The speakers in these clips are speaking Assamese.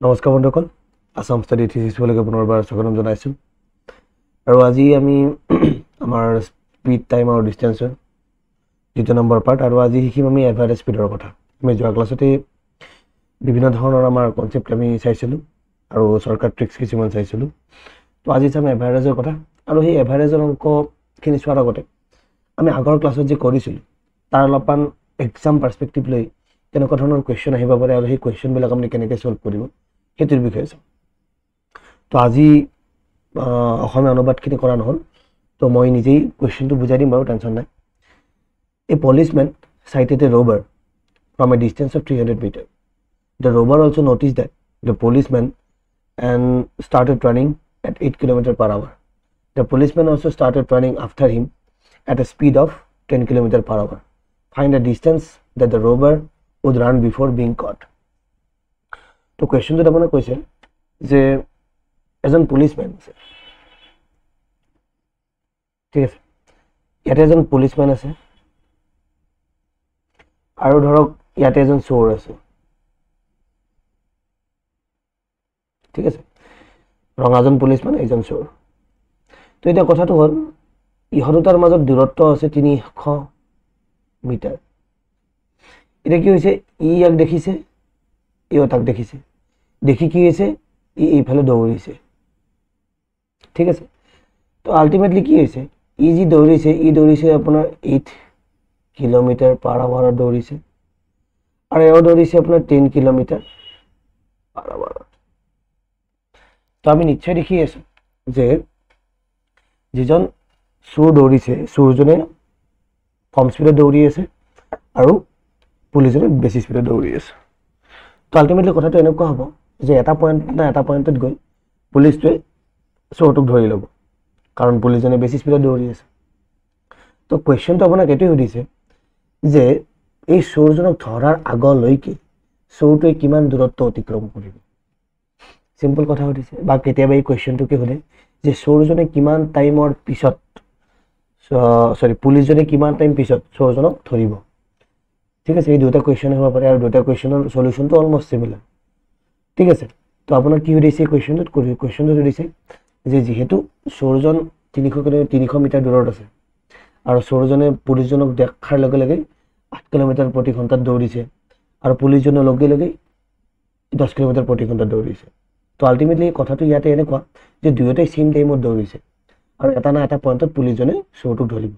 নমস্কাৰ বন্ধুসকল, আসাম ষ্টাডি থিচিছলৈকে পুনৰবাৰ স্বাগতম জনাইছোঁ। আৰু আজি আমি আমাৰ স্পীড টাইম আৰু ডিষ্টেঞ্চৰ দ্বিতীয় নম্বৰ পাৰ্ট, আৰু আজি শিকিম আমি এভাৰেজ স্পীডৰ কথা। আমি যোৱা ক্লাছতে বিভিন্ন ধৰণৰ আমাৰ কনচেপ্ট আমি চাইছিলোঁ আৰু শ্বৰ্টকাট ট্ৰিক্স কিছুমান চাইছিলোঁ। তো আজি চাম এভাৰেজৰ কথা। আৰু সেই এভাৰেজৰ অংকখিনি চোৱাৰ আগতে আমি আগৰ ক্লাছত যে কৰিছিলোঁ তাৰ অলপমান এক্সাম পাৰ্চপেক্টিভ লৈ কেনেকুৱা ধৰণৰ কুৱেশ্যন আহিব পাৰে আৰু সেই কুৱেশ্যনবিলাক আপুনি কেনেকৈ ছল্ভ কৰিব সেইটোৰ বিষয়ে চাম। তো আজি অসমীয়া অনুবাদখিনি কৰা নহ'ল, তো মই নিজেই কুৱেশ্যনটো বুজাই দিম বাৰু, টেনশ্যন নাই। A policeman sighted a robber from a distance of 300 meters. The robber also noticed that the policeman and started running at 8 km per hour. The policeman also started running after him at a speed of 10 km per hour. Find the distance that the robber would run before being caught. তো কুৱেশ্যনটোত আপোনাক কৈছে যে এজন পুলিচমেন আছে, ঠিক আছে, ইয়াতে এজন পুলিচমেন আছে আৰু ধৰক ইয়াতে এজন চোৰ আছে, ঠিক আছে, ৰঙাজন পুলিচমেন এইজন চোৰ। তো এতিয়া কথাটো হ'ল ইহঁত দুটাৰ মাজত দূৰত্ব আছে 300 মিটাৰ। এতিয়া কি হৈছে, ই ইয়াক দেখিছে, ইও তাক দেখিছে, দেখি কি হৈছে, ই এইফালে দৌৰিছে, ঠিক আছে। তো আল্টিমেটলি কি হৈছে, ই যি দৌৰিছে, ই দৌৰিছে আপোনাৰ 8 কিলোমিটাৰ পাৰ আৱাৰত দৌৰিছে, আৰু এও দৌৰিছে আপোনাৰ 10 কিলোমিটাৰ পাৰ আৱাৰত। তো আমি নিশ্চয় দেখি আছোঁ যে যিজন চোৰ দৌৰিছে, চোৰজনে কম স্পীডত দৌৰি আছে আৰু পুলিচজনে বেছি স্পীডত দৌৰি আছে। তো আল্টিমেটলি কথাটো এনেকুৱা হ'ব যে এটা পইণ্ট না এটা পইণ্টত গৈ পুলিচটোৱে চোৰটোক ধৰি ল'ব, কাৰণ পুলিচজনে বেছি স্পীডত দৌৰি আছে। তো কুৱেশ্যনটো আপোনাক এইটোৱে সুধিছে যে এই চোৰজনক ধৰাৰ আগলৈকে চোৰটোৱে কিমান দূৰত্ব অতিক্ৰম কৰিব। চিম্পল কথা সুধিছে। বা কেতিয়াবা এই কুৱেশ্যনটোকে সোধে যে চোৰজনে কিমান টাইমৰ পিছত, পুলিচজনে কিমান টাইম পিছত চোৰজনক ধৰিব, ঠিক আছে। এই দুটা কুৱেশ্যন হ'ব পাৰে আৰু দুটা কুৱেশ্যনৰ চলিউশ্যনটো অলমষ্ট চিমিলাৰ, ঠিক আছে। তো আপোনাৰ কি সুধিছে কুৱেশ্যনটো সুধিছে যে যিহেতু চোৰজন 300 মিটাৰ দূৰত আছে আৰু চোৰজনে পুলিচজনক দেখাৰ লগে লগে 8 কিলোমিটাৰ প্ৰতি ঘণ্টাত দৌৰিছে আৰু পুলিচজনৰ লগে লগে 10 কিলোমিটাৰ প্ৰতি ঘণ্টাত দৌৰিছে। তো আল্টিমেটলি কথাটো ইয়াতে এনেকুৱা যে দুয়োটাই ছেইম টাইমত দৌৰিছে আৰু এটা না এটা পইণ্টত পুলিচজনে চোৰটোক ধৰিব।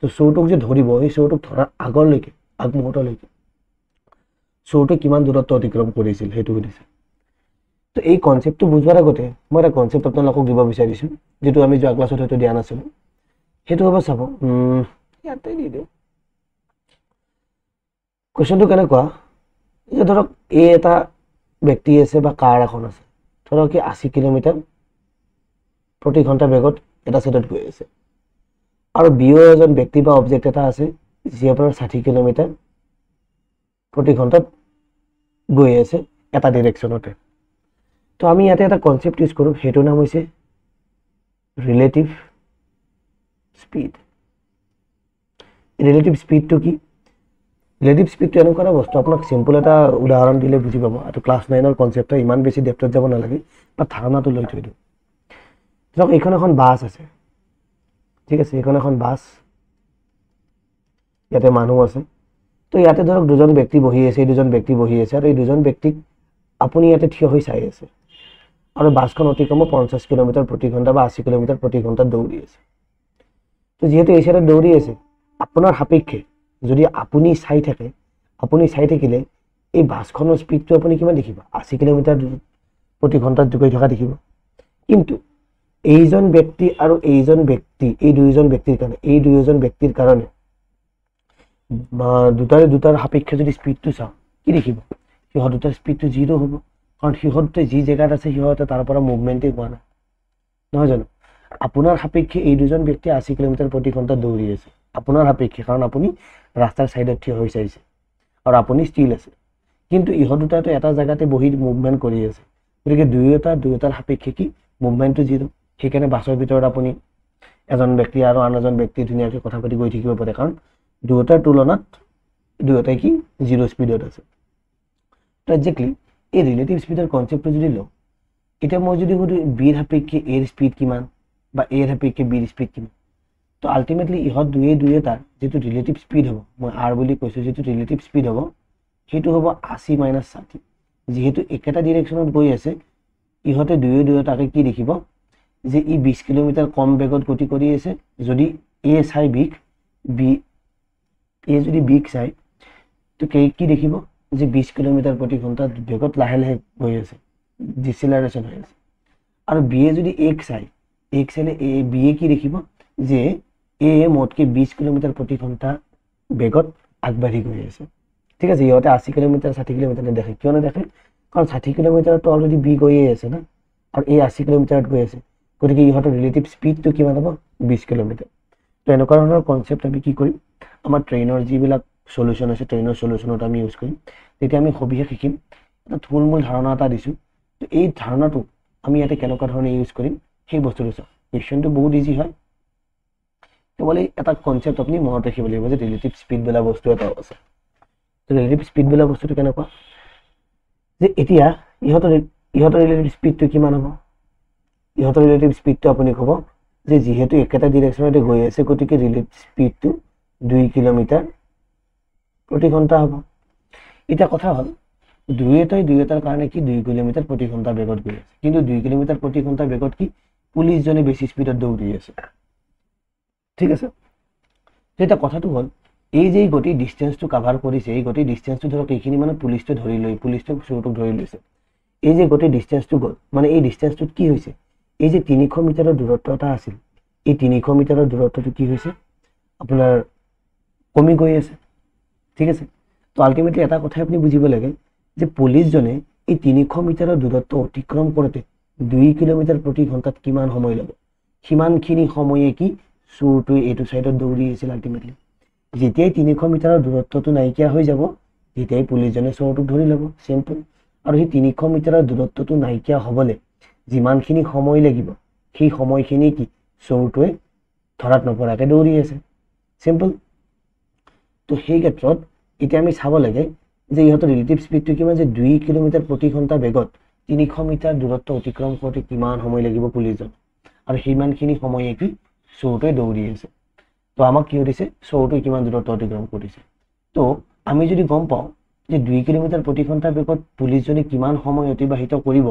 তো চোৰটোক যে ধৰিব, সেই চোৰটোক ধৰাৰ আগলৈকে, আগমুহূৰ্তলৈকে চোৰটোৱে কিমান দূৰত্ব অতিক্ৰম কৰিছিল সেইটো সুধিছে। তো এই কনচেপ্টটো বুজোৱাৰ আগতে মই এটা কনচেপ্ট আপোনালোকক দিব বিচাৰিছোঁ, যিটো আমি যোৱা ক্লাছত হয়তো দিয়া নাছিলোঁ। সেইটো হ'ব, চাব ইয়াতে দি দিওঁ। কুৱেশ্যনটো কেনেকুৱা যে ধৰক এই এটা ব্যক্তি আছে বা কাৰ এখন আছে, ধৰক কি 80 কিলোমিটাৰ প্ৰতি ঘণ্টা বেগত এটা ছাইডত গৈ আছে, আৰু বিও এজন ব্যক্তি বা অবজেক্ট এটা আছে যি আপোনাৰ 60 কিলোমিটাৰ প্ৰতি ঘণ্টাত গৈ আছে এটা ডিৰেকশ্যনতে। তো আমি ইয়াতে এটা কনচেপ্ট ইউজ কৰোঁ, সেইটোৰ নাম হৈছে ৰিলেটিভ স্পীড। ৰিলেটিভ স্পীডটো কি? ৰিলেটিভ স্পীডটো এনেকুৱা এটা বস্তু, আপোনাক চিম্পল এটা উদাহৰণ দিলে বুজি পাব। আৰু ক্লাছ 9ৰ কনচেপ্ট হয়, ইমান বেছি ডেপথত যাব নালাগে, বা ধাৰণাটো লৈ থৈ দিওঁ। ধৰক এইখন এখন বাছ আছে, ঠিক আছে, এইখন এখন বাছ, ইয়াতে মানুহ আছে। তো ইয়াতে ধৰক দুজন ব্যক্তি বহি আছে, এই দুজন ব্যক্তি বহি আছে, আৰু এই দুজন ব্যক্তিক আপুনি ইয়াতে থিয় হৈ চাই আছে, আৰু বাছখন অতিক্ৰমে 50 কিলোমিটাৰ প্ৰতি ঘণ্টা বা 80 কিলোমিটাৰ প্ৰতি ঘণ্টাত দৌৰি আছে। তো যিহেতু এই চাইডত দৌৰি আছে, আপোনাৰ সাপেক্ষে যদি আপুনি চাই থাকিলে এই বাছখনৰ স্পীডটো আপুনি কিমান দেখিব? 80 কিলোমিটাৰ প্ৰতি ঘণ্টাত গৈ থকা দেখিব। কিন্তু এইজন ব্যক্তি আৰু এইজন ব্যক্তি, এই দুয়োজন ব্যক্তিৰ কাৰণে দুটাৰ সাপেক্ষে যদি স্পীডটো চাওঁ, কি দেখিব? সিহঁত দুটাৰ স্পীডটো 0 হ'ব, কাৰণ সিহঁত দুটাই যি জেগাত আছে সিহঁতে তাৰ পৰা মুভমেণ্টেই পোৱা নাই, নহয় জানো? আপোনাৰ সাপেক্ষে এই দুজন ব্যক্তি 80 কিলোমিটাৰ প্ৰতি ঘণ্টাত দৌৰি আছে, আপোনাৰ সাপেক্ষে, কাৰণ আপুনি ৰাস্তাৰ ছাইডত থিয় হৈ চাইছে আৰু আপুনি ষ্টিল আছে। কিন্তু ইহঁত দুটাতো এটা জেগাতে বহি মুভমেণ্ট কৰি আছে, গতিকে দুয়োটাৰ সাপেক্ষে কি মুভমেণ্টটো 0। সেইকাৰণে বাছৰ ভিতৰত আপুনি এজন ব্যক্তি আৰু আন এজন ব্যক্তি ধুনীয়াকৈ কথা পাতি গৈ থাকিব পাৰে, কাৰণ দুয়োটাৰ তুলনাত দুয়োটাই কি 0 স্পীডত আছে। তো একজেক্টলি এই ৰিলেটিভ স্পীডৰ কনচেপ্টটো যদি লওঁ, এতিয়া মই যদি সুধো বিৰ সাপেক্ষে এৰ স্পীড কিমান বা এৰ সাপেক্ষে বিৰ স্পীড কিমান, তো আল্টিমেটলি ইহঁত দুয়ে তাৰ যিটো ৰিলেটিভ স্পীড হ'ব, মই আৰ বুলি কৈছোঁ, যিটো ৰিলেটিভ স্পীড হ'ব সেইটো হ'ব 80 - 60। যিহেতু একেটা ডিৰেকশ্যনত গৈ আছে, ইহঁতে দুয়োটাকে কি দেখিব যে ই 20 কিলোমিটাৰ কম বেগত গতি কৰি আছে। যদি এ চাই বিক বি, এ যদি বিক চাই তো কি দেখিব যে 20 কিলোমিটাৰ প্ৰতি ঘণ্টাত বেগত লাহে লাহে গৈ আছে, ডিচেলাৰেশ্যন হৈ আছে। আৰু বিয়ে যদি এক চাই, এক চাইলে বিয়ে কি দেখিব যে এ মোতকে 20 কিলোমিটাৰ প্ৰতি ঘণ্টা বেগত আগবাঢ়ি গৈ আছে। ঠিক আছে, ইহঁতে 80 কিলোমিটাৰ 60 কিলোমিটাৰ নেদেখে। কিয় নেদেখে? কাৰণ 60 কিলোমিটাৰতো অলৰেডি বি গৈয়ে আছে না, আৰু এই 80 কিলোমিটাৰত গৈ আছে, গতিকে ইহঁতৰ ৰিলেটিভ স্পীডটো কিমান হ'ব? 20 কিলোমিটাৰ। তো এনেকুৱা ধৰণৰ কনচেপ্ট আমি কি কৰিম, আমাৰ ট্ৰেইনৰ যিবিলাক সলিউশ্যন আছে ট্ৰেইনৰ সলিউশ্যনত আমি ইউজ কৰিম। তেতিয়া আমি সবিশেষ শিকিম। এটা থুলমূল ধাৰণা এটা দিছোঁ, তো এই ধাৰণাটো আমি ইয়াতে কেনেকুৱা ধৰণে ইউজ কৰিম সেই বস্তুটো চাওঁ। কুৱেশ্যনটো বহুত ইজি হয়, কেৱল এটা কনচেপ্ট আপুনি মনত ৰাখিব লাগিব যে ৰিলেটিভ স্পীড বোলা বস্তু এটাও আছে। তো ৰিলেটিভ স্পীড বোলা বস্তুটো কেনেকুৱা যে এতিয়া ইহঁতৰ ৰিলেটিভ স্পীডটো কিমান হ'ব? ইহঁতৰ ৰিলেটিভ স্পীডটো আপুনি ক'ব যে যিহেতু একেটা ডিৰেকশ্যনতে গৈ আছে, গতিকে ৰিলেটিভ স্পীডটো 2 কিলোমিটাৰ প্ৰতি ঘণ্টা হ'ব। এতিয়া কথা হ'ল দুয়োটাৰ কাৰণে কি 2 কিলোমিটাৰ প্ৰতি ঘণ্টা বেগত গৈ আছে, কিন্তু 2 কিলোমিটাৰ প্ৰতি ঘণ্টা বেগত কি পুলিচজনে বেছি স্পীডত দৌৰি আছে। ঠিক আছে, এতিয়া কথাটো হ'ল এই যে গোটেই ডিষ্টেঞ্চটো কাভাৰ কৰিছে, এই গোটেই ডিষ্টেঞ্চটো ধৰক এইখিনি মানে পুলিচটোক চোৰটোক ধৰি লৈছে। এই যে গোটেই ডিষ্টেঞ্চটো গ'ল, মানে এই ডিষ্টেঞ্চটোত কি হৈছে, এই যে 300 মিটাৰৰ দূৰত্ব এটা আছিল, এই 300 মিটাৰৰ দূৰত্বটো কি হৈছে আপোনাৰ কমি গৈ আছে। ঠিক আছে, তো আল্টিমেটলি এটা কথাই আপুনি বুজিব লাগে যে পুলিচজনে এই 300 মিটাৰৰ দূৰত্ব অতিক্ৰম কৰোঁতে 2 কিলোমিটাৰ প্ৰতি ঘণ্টাত কিমান সময় ল'ব, সিমানখিনি সময়ে কি চোৰটোৱে এইটো চাইডত দৌৰি আছিল। আল্টিমেটলি যেতিয়াই 300 মিটাৰৰ দূৰত্বটো নাইকিয়া হৈ যাব, তেতিয়াই পুলিচজনে চোৰটোক ধৰি ল'ব। চিম্পল। আৰু সেই 300 মিটাৰৰ দূৰত্বটো নাইকিয়া হ'বলৈ যিমানখিনি সময় লাগিব, সেই সময়খিনি কি চোৰটোৱে ধৰাত নপৰাকৈ দৌৰি আছে। চিম্পল। তো সেই ক্ষেত্ৰত এতিয়া আমি চাব লাগে যে ইহঁতৰ ৰিলেটিভ স্পীডটো কিমান, যে 2 কিলোমিটাৰ প্ৰতি ঘণ্টা বেগত 300 মিটাৰ দূৰত্ব অতিক্ৰম কৰোঁতে কিমান সময় লাগিব পুলিচজন, আৰু সিমানখিনি সময়ে কি চোৰটোৱে দৌৰি আছে। তো আমাক কি সুধিছে, চোৰটোৱে কিমান দূৰত্ব অতিক্ৰম কৰিছে। তো আমি যদি গম পাওঁ যে 2 কিলোমিটাৰ প্ৰতি ঘণ্টা বেগত পুলিচজনে কিমান সময় অতিবাহিত কৰিব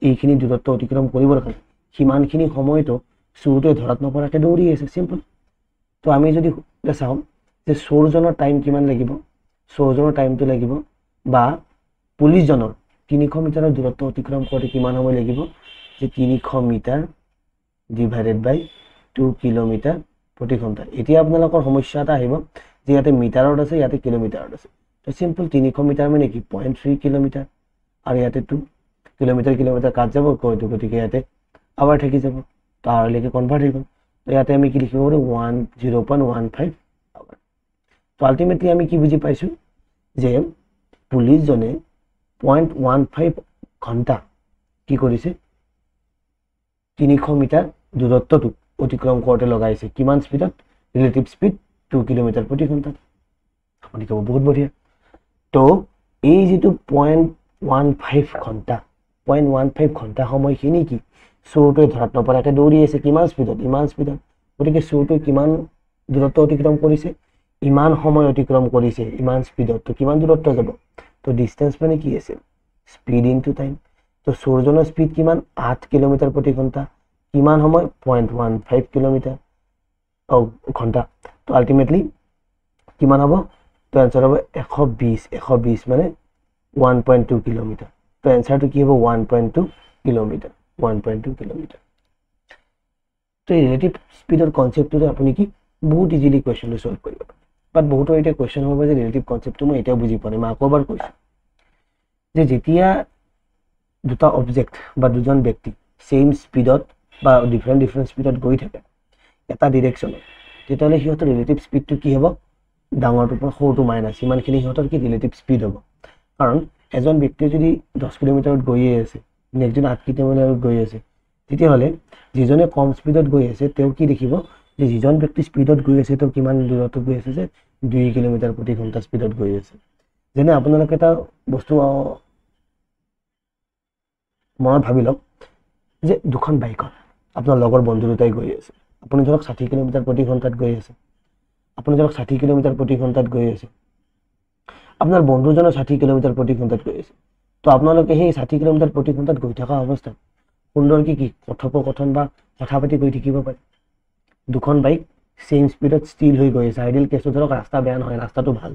এইখিনি দূৰত্ব অতিক্ৰম কৰিবৰ কাৰণে, সিমানখিনি সময়তো চোৰটোৱে ধৰাত নপৰাকৈ দৌৰি আছে। চিম্পল। তো আমি যদি চাওঁ যে চোৰজনৰ টাইম কিমান লাগিব, চোৰজনৰ টাইমটো লাগিব বা পুলিচজনৰ 300 মিটাৰৰ দূৰত্ব অতিক্ৰম কৰোঁতে কিমান সময় লাগিব, যে 300 মিটাৰ ডিভাইডেড বাই 2 কিলোমিটাৰ প্ৰতি ঘণ্টা। এতিয়া আপোনালোকৰ সমস্যা এটা আহিব যে ইয়াতে মিটাৰত আছে, ইয়াতে কিলোমিটাৰত আছে। তো চিম্পল, 300 মিটাৰ মানে কি 0.3 কিলোমিটাৰ, আৰু ইয়াতে 2 কিলোমিটাৰ কাট যাব, গতিকে ইয়াতে আৱাৰ থাকি যাব, তো আৱাৰলৈকে কনভাৰ্ট হৈ গ'ল। তো ইয়াতে আমি কি লিখিব পাৰোঁ 0.15 আৱাৰ। তো আল্টিমেটলি আমি কি বুজি পাইছোঁ যে পুলিচজনে 0.15 ঘণ্টা কি কৰিছে, 300 মিটাৰ দূৰত্বটো অতিক্ৰম কৰোঁতে লগাইছে। কিমান স্পীডত? ৰিলেটিভ স্পীড 2 কিলোমিটাৰ প্ৰতি ঘণ্টাত। আপুনি ক'ব বহুত বঢ়িয়া। তো এই যিটো 0.15 ঘণ্টা সময়খিনি কি চোৰটোৱে ধৰাত নপৰাকৈ দৌৰি আছে, কিমান স্পীডত? ইমান স্পীডত। গতিকে চোৰটোৱে কিমান দূৰত্ব অতিক্ৰম কৰিছে, ইমান সময় অতিক্ৰম কৰিছে, ইমান স্পীডত। তো কিমান দূৰত্ব যাব? তো ডিষ্টেঞ্চ মানে কি আছে, স্পীড ইনটু টাইম। তো চোৰজনৰ স্পীড কিমান? 8 কিলোমিটাৰ প্ৰতি ঘণ্টা। কিমান সময়? 0.15 কিলোমিটাৰ ঘণ্টা। তো আল্টিমেটলি কিমান হ'ব? তো এনচাৰ হ'ব 120 মানে 1.2 কিলোমিটাৰ। তো এনচাৰটো কি হ'ব? 1.2 কিলোমিটাৰ। 1.2 কিলোমিটাৰ। তো এই ৰিলেটিভ স্পীডৰ কনচেপ্টটোতে আপুনি কি বহুত ইজিলি কুৱেশ্যনটো চল্ভ কৰিব পাৰে। বাট বহুতৰ এতিয়া কুৱেশ্যন হ'ব যে ৰিলেটিভ কনচেপ্টটো মই এতিয়াও বুজি পোৱা নাই। মই আকৌ এবাৰ কৈছোঁ যে যেতিয়া দুটা অবজেক্ট বা দুজন ব্যক্তি ছেইম স্পীডত বা ডিফাৰেণ্ট স্পীডত গৈ থাকে এটা ডিৰেকশ্যনত, তেতিয়াহ'লে সিহঁতৰ ৰিলেটিভ স্পীডটো কি হ'ব? ডাঙৰটোৰ পৰা সৰুটো মাইনাছ, সিমানখিনি সিহঁতৰ কি ৰিলেটিভ স্পীড হ'ব। কাৰণ এজন ব্যক্তিয়ে যদি 10 কিলোমিটাৰত গৈয়ে আছে, নেক্সটজন 8 কিলোমিটাৰত গৈ আছে, তেতিয়াহ'লে যিজনে কম স্পীডত গৈ আছে তেওঁ কি দেখিব যে যিজন ব্যক্তি স্পীডত গৈ আছে তেওঁ কিমান দূৰত্বত গৈ আছে, যে 2 কিলোমিটাৰ প্ৰতি ঘণ্টা স্পীডত গৈ আছে। যেনে আপোনালোকে এটা বস্তু মনত ভাবি লওক যে দুখন বাইকত আপোনাৰ লগৰ বন্ধু দুটাই গৈ আছে, আপুনি ধৰক 60 কিলোমিটাৰ প্ৰতি ঘণ্টাত গৈ আছে, আপোনাৰ বন্ধুজনে 60 কিলোমিটাৰ প্ৰতি ঘণ্টাত গৈ আছে। তো আপোনালোকে সেই 60 কিলোমিটাৰ প্ৰতি ঘণ্টাত গৈ থকা অৱস্থাত সুন্দৰকৈ কি কথোপকথন বা কথা পাতি গৈ থাকিব পাৰে। দুখন বাইক চেম স্পীডত স্থিৰ হৈ গৈ আছে, আইডিয়েল কেছটো ধৰক ৰাস্তা বেয়া নহয়, ৰাস্তাটো ভাল,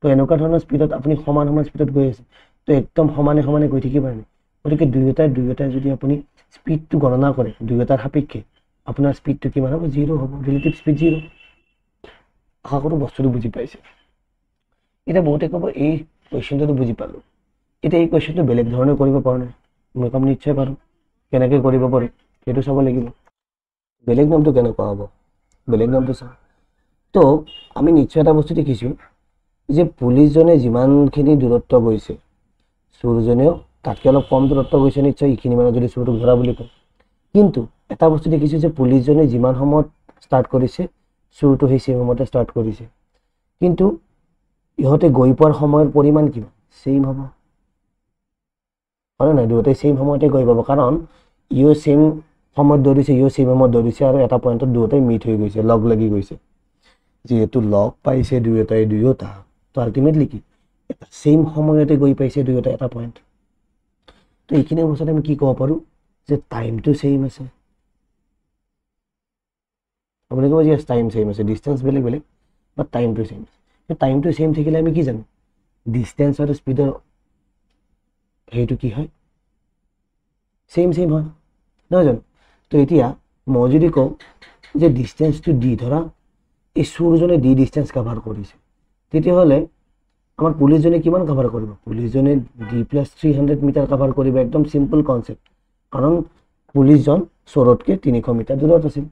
তো এনেকুৱা ধৰণৰ স্পীডত আপুনি সমান স্পীডত গৈ আছে, তো একদম সমানে গৈ থাকিব পাৰে। গতিকে দুয়োটাই যদি আপুনি স্পীডটো গণনা কৰে দুয়োটাৰ সাপেক্ষে, আপোনাৰ স্পীডটো কিমান হ'ব? 0 হ'ব, ৰিলেটিভ স্পীড 0। আশা কৰোঁ বস্তুটো বুজি পাইছে। এতিয়া বহুতে ক'ব এই কুৱেশ্যনটো বুজি পালোঁ, এতিয়া এই কুৱেশ্যনটো বেলেগ ধৰণে কৰিব পৰা নাই। মই কম নিশ্চয় পাৰোঁ। কেনেকৈ কৰিব পাৰোঁ সেইটো চাব লাগিব। বেলেগ নামটো কেনেকুৱা হ'ব, বেলেগ নামটো চাওঁ। তো আমি নিশ্চয় এটা বস্তু দেখিছোঁ যে পুলিচজনে যিমানখিনি দূৰত্ব গৈছে, চোৰজনেও তাতকৈ অলপ কম দূৰত্ব গৈছে নিশ্চয়, এইখিনি মানে যদি চোৰটোক ধৰা বুলি কয়। কিন্তু এটা বস্তু দেখিছোঁ যে পুলিচজনে যিমান সময়ত ষ্টাৰ্ট কৰিছে, চোৰটো সেই চেম সময়তে ষ্টাৰ্ট কৰিছে। কিন্তু ইহঁতে গৈ পোৱাৰ সময়ৰ পৰিমাণ কিমান? ছেইম হ'ব, হয় নাই? দুয়োটাই ছেইম সময়তে গৈ পাব, কাৰণ ইও ছেইম সময়ত দৌৰিছে, ইও ছেইম সময়ত দৌৰিছে, আৰু এটা পইণ্টত দুয়োটাই মিট হৈ গৈছে, লগ লাগি গৈছে। যিহেতু লগ পাইছে দুয়োটা, তো আল্টিমেটলি কি এটা ছেইম সময়তে গৈ পাইছে দুয়োটা এটা পইণ্ট। তো এইখিনি অৱস্থাত আমি কি ক'ব পাৰোঁ যে টাইমটো ছেইম আছে। আপুনি ক'ব যে টাইম ছেইম আছে, ডিষ্টেঞ্চ বেলেগ বাট টাইমটো ছেইম আছে। টাইমটো ছেইম থাকিলে আমি কি জানো? ডিষ্টেঞ্চ আৰু স্পীডৰ সেইটো কি হয়? ছেইম হয়, নহয় জানো? তো এতিয়া মই যদি কওঁ যে ডিষ্টেঞ্চটো দি, ধৰা এই চোৰজনে দি ডিষ্টেঞ্চ কাভাৰ কৰিছে, তেতিয়াহ'লে আমাৰ পুলিচজনে কিমান কাভাৰ কৰিব? পুলিচজনে D+300 মিটাৰ কাভাৰ কৰিব। একদম চিম্পল কনচেপ্ট, কাৰণ পুলিচজন চোৰতকৈ 300 মিটাৰ দূৰত আছিল,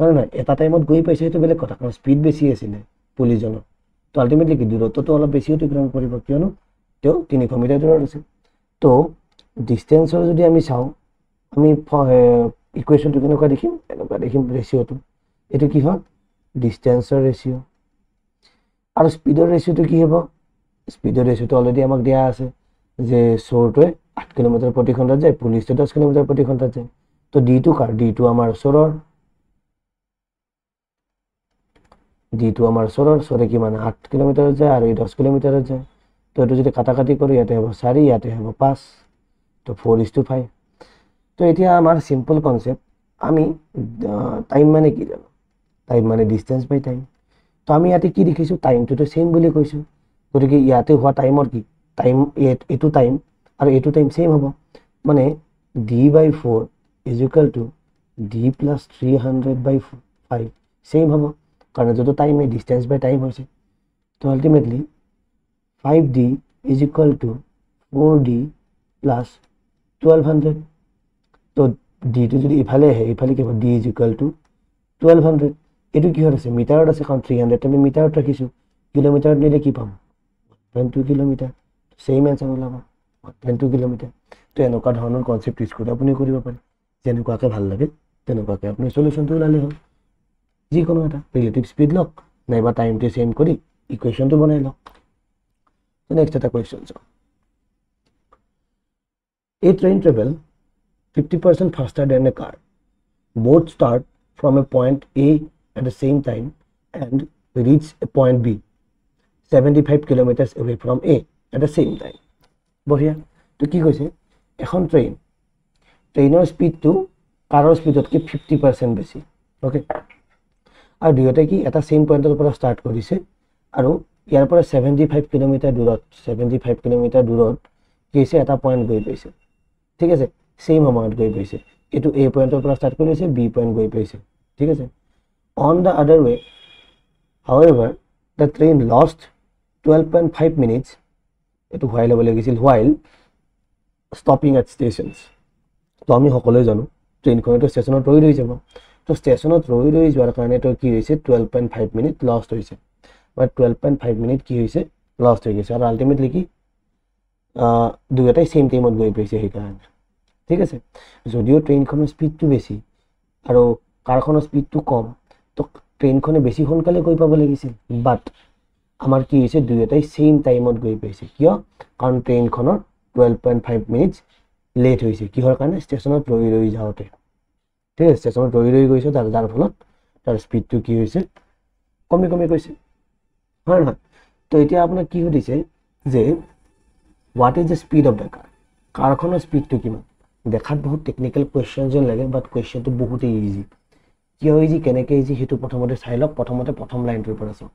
হয় নাই? এটা টাইমত গৈ পাইছে, সেইটো বেলেগ কথা, কাৰণ স্পীড বেছি আছিলে পুলিচজনৰ। তো আল্টিমেটলি কি দূৰত্বটো অলপ বেছি অতিক্ৰম কৰিব, কিয়নো তেওঁ 300 মিটাৰ দূৰত আছে। তো ডিষ্টেঞ্চৰ যদি আমি চাওঁ, আমি ইকুৱেশ্যনটো কেনেকুৱা দেখিম? এনেকুৱা দেখিম ৰেচিঅ'টো। এইটো কি হয়? ডিষ্টেঞ্চৰ ৰেচিঅ'। আৰু স্পীডৰ ৰেচিঅ'টো কি হ'ব? স্পীডৰ ৰেচিঅ'টো অলৰেডি আমাক দিয়া আছে যে চোৰটোৱে 8 কিলোমিটাৰ প্ৰতি ঘণ্টাত যায়, পুলিচটোৱে 10 কিলোমিটাৰ প্ৰতি ঘণ্টাত যায়। তো ডিটো কাৰ? ডিটো আমাৰ চোৰৰ, চোৰে কিমান 8 কিলোমিটাৰত যায় আৰু 10 কিলোমিটাৰত যায়। তো এইটো যদি কাটাকাটি কৰোঁ, ইয়াতে হ'ব 4, ইয়াতে হ'ব 5, তো 4:5। তো এতিয়া আমাৰ চিম্পল কনচেপ্ট, আমি টাইম মানে কি জানো? টাইম মানে ডিষ্টেঞ্চ বাই টাইম। তো আমি ইয়াতে কি দেখিছোঁ? টাইমটোতো ছেইম বুলি কৈছোঁ, গতিকে ইয়াতে হোৱা টাইমৰ কি টাইম, এইটো টাইম আৰু এইটো টাইম ছেইম হ'ব, মানে D/4 = D+300/5 ছেইম হ'ব, কাৰণ যিটো টাইম এই ডিষ্টেঞ্চ বাই টাইম হৈছে। তো আল্টিমেটলি 5D = 4D + 1200। তো ডিটো যদি ইফালে আহে, ইফালে কি হ'ব? D = 1200। এইটো কিহত আছে? মিটাৰত আছে, কাৰণ 300 আমি মিটাৰত ৰাখিছোঁ, কিলোমিটাৰত নিলে কি পাম? 1.2 কিলোমিটাৰ। ছেইম এনচাৰ ওলাব, 1.2 কিলোমিটাৰ। তো এনেকুৱা ধৰণৰ কনচেপ্ট ইউজ কৰি আপুনি কৰিব পাৰে, যেনেকুৱাকৈ ভাল লাগে তেনেকুৱাকৈ আপুনি চলিউশ্যনটো ওলালে হ'ল। যিকোনো এটা ৰিলেটিভ স্পীড লওক, নাইবা টাইমটো ছেইম কৰি ইকুৱেশ্যনটো বনাই লওক। নেক্সট এটা কুৱেশ্যন চাওঁ। A train travel 50% faster than a car. Both start from a point A at the same time and reach a point B 75 kilometers away from A at the same time. বঢ়িয়া। তো কি কৈছে? এখন ট্ৰেইনৰ স্পীডটো কাৰৰ স্পীডতকৈ 50% বেছি, অ'কে। আৰু দুয়োটাই কি এটা ছেইম পইণ্টৰ পৰা ষ্টাৰ্ট কৰিছে, আৰু ইয়াৰ পৰা 75 কিলোমিটাৰ দূৰত কি হৈছে? এটা পইণ্ট গৈ পাইছে, ঠিক আছে, ছেইম সময়ত গৈ পাইছে। এইটো A পইণ্টৰ পৰা ষ্টাৰ্ট কৰিছে, B পইণ্ট গৈ পাইছে, ঠিক আছে। On the other way, however the train lost 12.5 minutes, এইটো হোৱাইল হ'ব লাগিছিল, হোৱাইল ষ্টপিং এট ষ্টেচনছ। তো আমি সকলোৱে জানো ট্ৰেইনখনেতো ষ্টেচনত ৰৈ যাব। তো ষ্টেচনত ৰৈ যোৱাৰ কাৰণে তো কি হৈছে? 12.5 মিনিট লষ্ট হৈছে, বা 12.5 মিনিট কি হৈছে? লষ্ট হৈ গৈছে। আৰু আল্টিমেটলি কি দুয়োটাই ছেইম টাইমত গৈ পাইছে সেইকাৰণে, ঠিক আছে। যদিও ট্ৰেইনখনৰ স্পীডটো বেছি আৰু কাৰখনৰ স্পীডটো কম, তো ট্ৰেইনখনে বেছি সোনকালে গৈ পাব লাগিছিল, বাট আমাৰ কি হৈছে? দুয়োটাই ছেইম টাইমত গৈ পাইছে। কিয়? কাৰণ ট্ৰেইনখনৰ 12.5 মিনিটছ লেট হৈছে কিহৰ কাৰণে ষ্টেচনত ৰৈ যাওঁতে ঠিক আছে ষ্টেচনত ৰৈ গৈছে যাৰ ফলত তাৰ স্পীডটো কি হৈছে কমি গৈছে হয় নহয় তো এতিয়া আপোনাক কি সুধিছে যে what is the speed of the কাৰখনৰ স্পীডটো কিমান দেখাত বহুত টেকনিকেল কুৱেশ্যন যেন লাগে বাট কুৱেশ্যনটো বহুতেই ইজি কিয় ইজি কেনেকৈ ইজি সেইটো প্ৰথমতে চাই লওক প্ৰথম লাইনটোৰ পৰা চাওক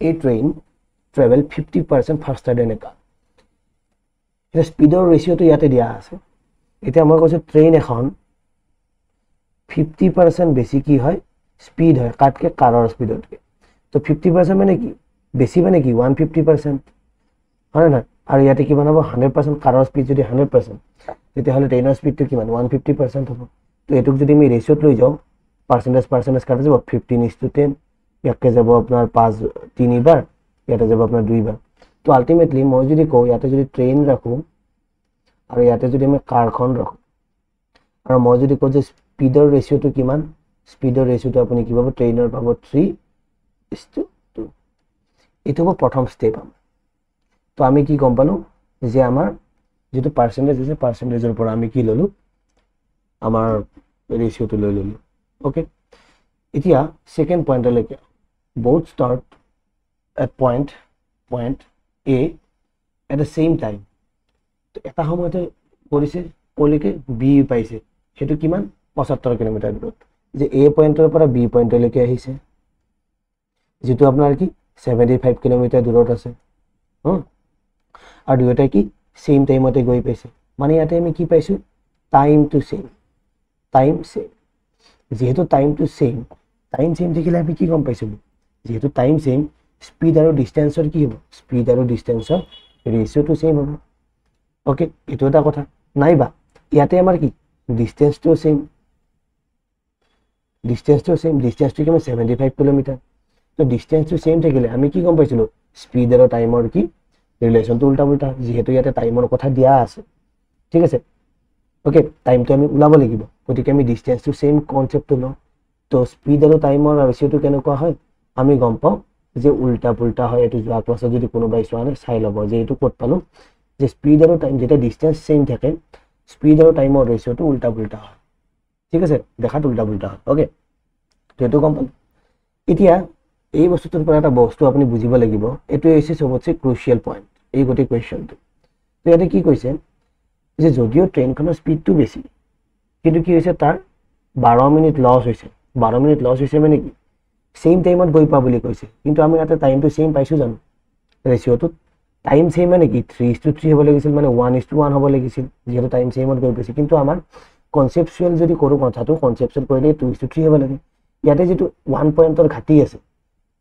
a train travel 50% faster than a car এটা স্পীডৰ ৰেচিঅ'টো ইয়াতে দিয়া আছে এতিয়া মই কৈছো ট্ৰেইন এখন 50% বেছি কি হয় স্পীড হয় কাটকে কাৰৰ স্পীডতকে তো 50% মানে কি বেছি মানে কি 150% হয় না আৰু ইয়াতে কি বনাব 100% কাৰৰ স্পীড যদি 100% তেতিয়াহ'লে ট্ৰেইনৰ স্পীডটো কিমান 150% হ'ব তো এটুক যদি আমি ৰেচিঅ'ত লৈ যাওঁ পাৰ্চেন্টেজ কাটা যাব 15:10 ইয়াকে যাব আপোনাৰ 3 বাৰ ইয়াতে যাব আপোনাৰ 2 বাৰ তো আলটিমেটলি মই যদি কওঁ ইয়াতে যদি ট্ৰেইন ৰাখো আৰু ইয়াতে যদি আমি কাৰখন ৰাখো আৰু মই যদি কওঁ যে স্পীডৰ ৰেচিঅ'টো কিমান স্পীডৰ ৰেচিঅ'টো আপুনি কি পাব ট্ৰেইনৰ পাব 3:2 এটো হ'ব প্ৰথম ষ্টেপ তো আমি কি গম পালো যে আমাৰ যেটো পাৰ্চেন্টেজ আছে পাৰ্চেন্টেজৰ পৰা আমি কি ললো আমাৰ ৰেচিঅ'টো লৈ ললো ওকে এতিয়া second পইণ্টলৈকে both start at point A at the same time এটা সময়তে কৰিছে কলৈকে বি পাইছে হেতু কিমান 75 কিলোমিটাৰ দূৰত যে এ পইণ্টৰ পৰা বি পইণ্টলৈকে আহিছে যেটো আপোনাৰ কি 75 কিলোমিটাৰ দূৰত আছে আৰু দুয়োটা কি সেম টাইমতে গৈ পাইছে মানে ইয়াতে আমি কি পাইছো টাইম সেম যেহেতু টাইম সেম দেখিলে আমি কি গম পাইছো যেহেতু টাইম সেম স্পীড আৰু ডিসটেন্সৰ কি হ'ব স্পীড আৰু ডিসটেন্সৰ ৰেচিঅ'টো সেম হ'ব ওকে এটো এটা কথা নাইবা ইয়াতে আমাৰ কি ডিসটেন্সটো সেম ডিসটেন্সটো কিমান 75 কিলোমিটাৰ তো ডিসটেন্সটো সেম থাকিলে আমি কি গম পাইছিলো স্পীড আৰু টাইমৰ কি ৰিলেশনটো উল্টা যেহেতু ইয়াতে টাইমৰ কথা দিয়া আছে ঠিক আছে ওকে টাইমটো আমি উলাব লাগিব গতিকে আমি ডিসটেন্সটো সেম কনসেপ্টটো লওঁ তো স্পীড আৰু টাইমৰ ৰেচিঅ'টো কেনেকুৱা হয় আমি গম পাওঁ যে উল্টা হয় এটো যোৱা ক্লাছত যদি কোনোবাই চোৱা নাই চাই ল'ব যে এটো ক'ত পালো যে স্পীড আৰু টাইম যেটা ডিসটেন্স সেম থাকে স্পীড আৰু টাইমৰ ৰেচিঅ'টো উল্টা হয় ঠিক আছে দেখাত উল্টা হয় ওকে তো এটো গম পালো এতিয়া এই বস্তুটোৰ পৰা এটা বস্তু আপুনি বুজিব লাগিব এটো হৈছে সবতছে ক্ৰুচিয়াল পইণ্ট এই গতি কোৱেশ্চনটো তো ইয়াতে কি কৈছে যে যদিও ট্ৰেইনখনৰ স্পীডটো বেছি কিন্তু কি হৈছে তাৰ 12 মিনিট লছ হৈছে মানে কি সেম টাইমত গৈ পা বুলি কৈছে কিন্তু আমি ইয়াতে টাইমটো সেম পাইছো জানো ৰেচিঅ'টো টাইম সেম মানে কি 3:3 হ'ব লাগিছিল মানে 1:1 হ'ব লাগিছিল যেহেতু টাইম সেমত গৈ পাইছে কিন্তু আমাৰ কনসেপচুৱেল যদি কৰো কথাটো কনসেপচুৱেল কৰিলে 2:3 হ'ব লাগে ইয়াতে যেটো 1 পইণ্টৰ ঘাটি আছে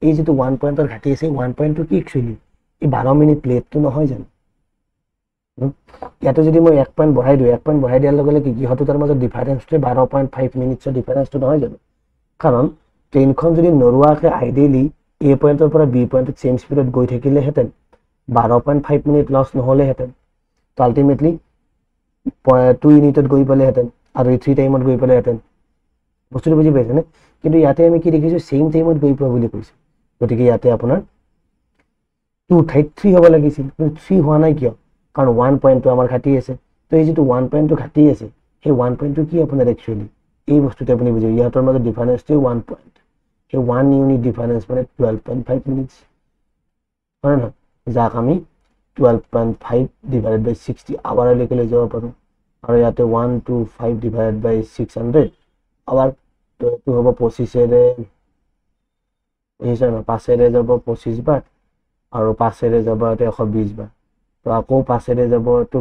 এই যেটো 1 পইণ্টৰ ঘাটি আছে 1 পইণ্টটো কি একচুয়ালি এই 12 মিনিট লেটটো নহয় জানো ইয়াতে যদি মই 1 পইণ্ট বঢ়াই দিয়াৰ লগে লগে কি হয়তো তাৰ মাজত ডিফাৰেন্সটো 12.5 মিনিটৰ ডিফাৰেন্সটো নহয় জানো কাৰণ ট্ৰেইনখন যদি নৰুৱাকে আইডিয়ালি এ পইণ্টৰ পৰা বি পইণ্টত সেম স্পীডত গৈ থাকিলে হেতেন 12.5 মিনিট লছ নহলে হেতেন তো আলটিমেটলি 2 ইউনিটত গৈ পালে হেতেন আৰু 3 টাইমত গৈ পালে হেতেন বস্তুটো বুজি পাইছে নে কিন্তু ইয়াতে আমি কি দেখিছো সেম টাইমত গৈ পোৱা বুলি কৈছে গতিকে ইয়াতে আপোনাৰ 2:3 হ'ব লাগিছিল কিন্তু 3 হোৱা নাই কিয় কাৰণ 1 পইণ্টটো আমাৰ ঘাটি আছে তো এই যেটো 1 পইণ্টটো ঘাটি আছে সেই 1 পইণ্টটো কি আপোনাৰ একচুয়ালি এই বস্তুটো আপুনি বুজি ইয়াতৰ মাজত ডিফাৰেন্সটো 1 পইণ্ট সেই 1 ইউনিট ডিফাৰেন্স মানে 12.5 মিনিটস হয় না যাক আমি 12.5 ডিভাইডেড বাই 60 আৱাৰলৈকে লৈ যাব পাৰো আৰু ইয়াতে 125 ডিভাইডেড বাই 600 আৱাৰ তো এটো হ'ব 25 এৰে এইজন 5 এৰে যাব 25 বাৰ আৰু 5 এৰে যাব 120 বাৰ তো আকৌ 5 এৰে যাব তো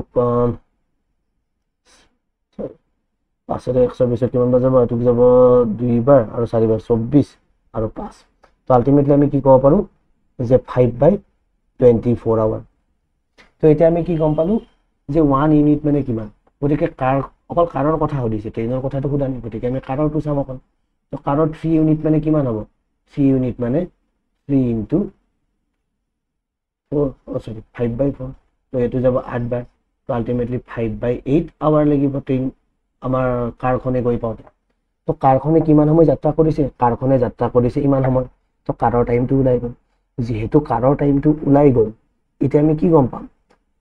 5 এৰে 120 কিমান বাৰ যাব এটো যাব 2 বাৰ আৰু 4 বাৰ 24 আৰু 5 তো আলটিমেটলি আমি কি ক'ব পাৰো যে 5/24 আৱাৰ তো এতিয়া আমি কি গম পালো যে 1 ইউনিট মানে কিমান গতিকে অকল কাৰৰ কথা হদিছে ট্ৰেইনৰ কথাটো খুদা নাই গতিকে আমি কাৰৰটো চাম অকল তো কাৰৰ 3 ইউনিট মানে কিমান হ'ব 3 ইউনিট মানে 3 into 5/4 তো এটো যাব 8 বাৰ তো আলটিমেটলি 5/8 আৱাৰ লাগিব ট্ৰেইন আমাৰ কাৰখনে গৈ পাওঁতে তো কাৰখনে কিমান সময় যাত্ৰা কৰিছে ইমান সময় তো কাৰৰ টাইমটো ওলাই গ'ল যেহেতু কাৰৰ টাইমটো ওলাই গ'ল এতিয়া আমি কি গম পাম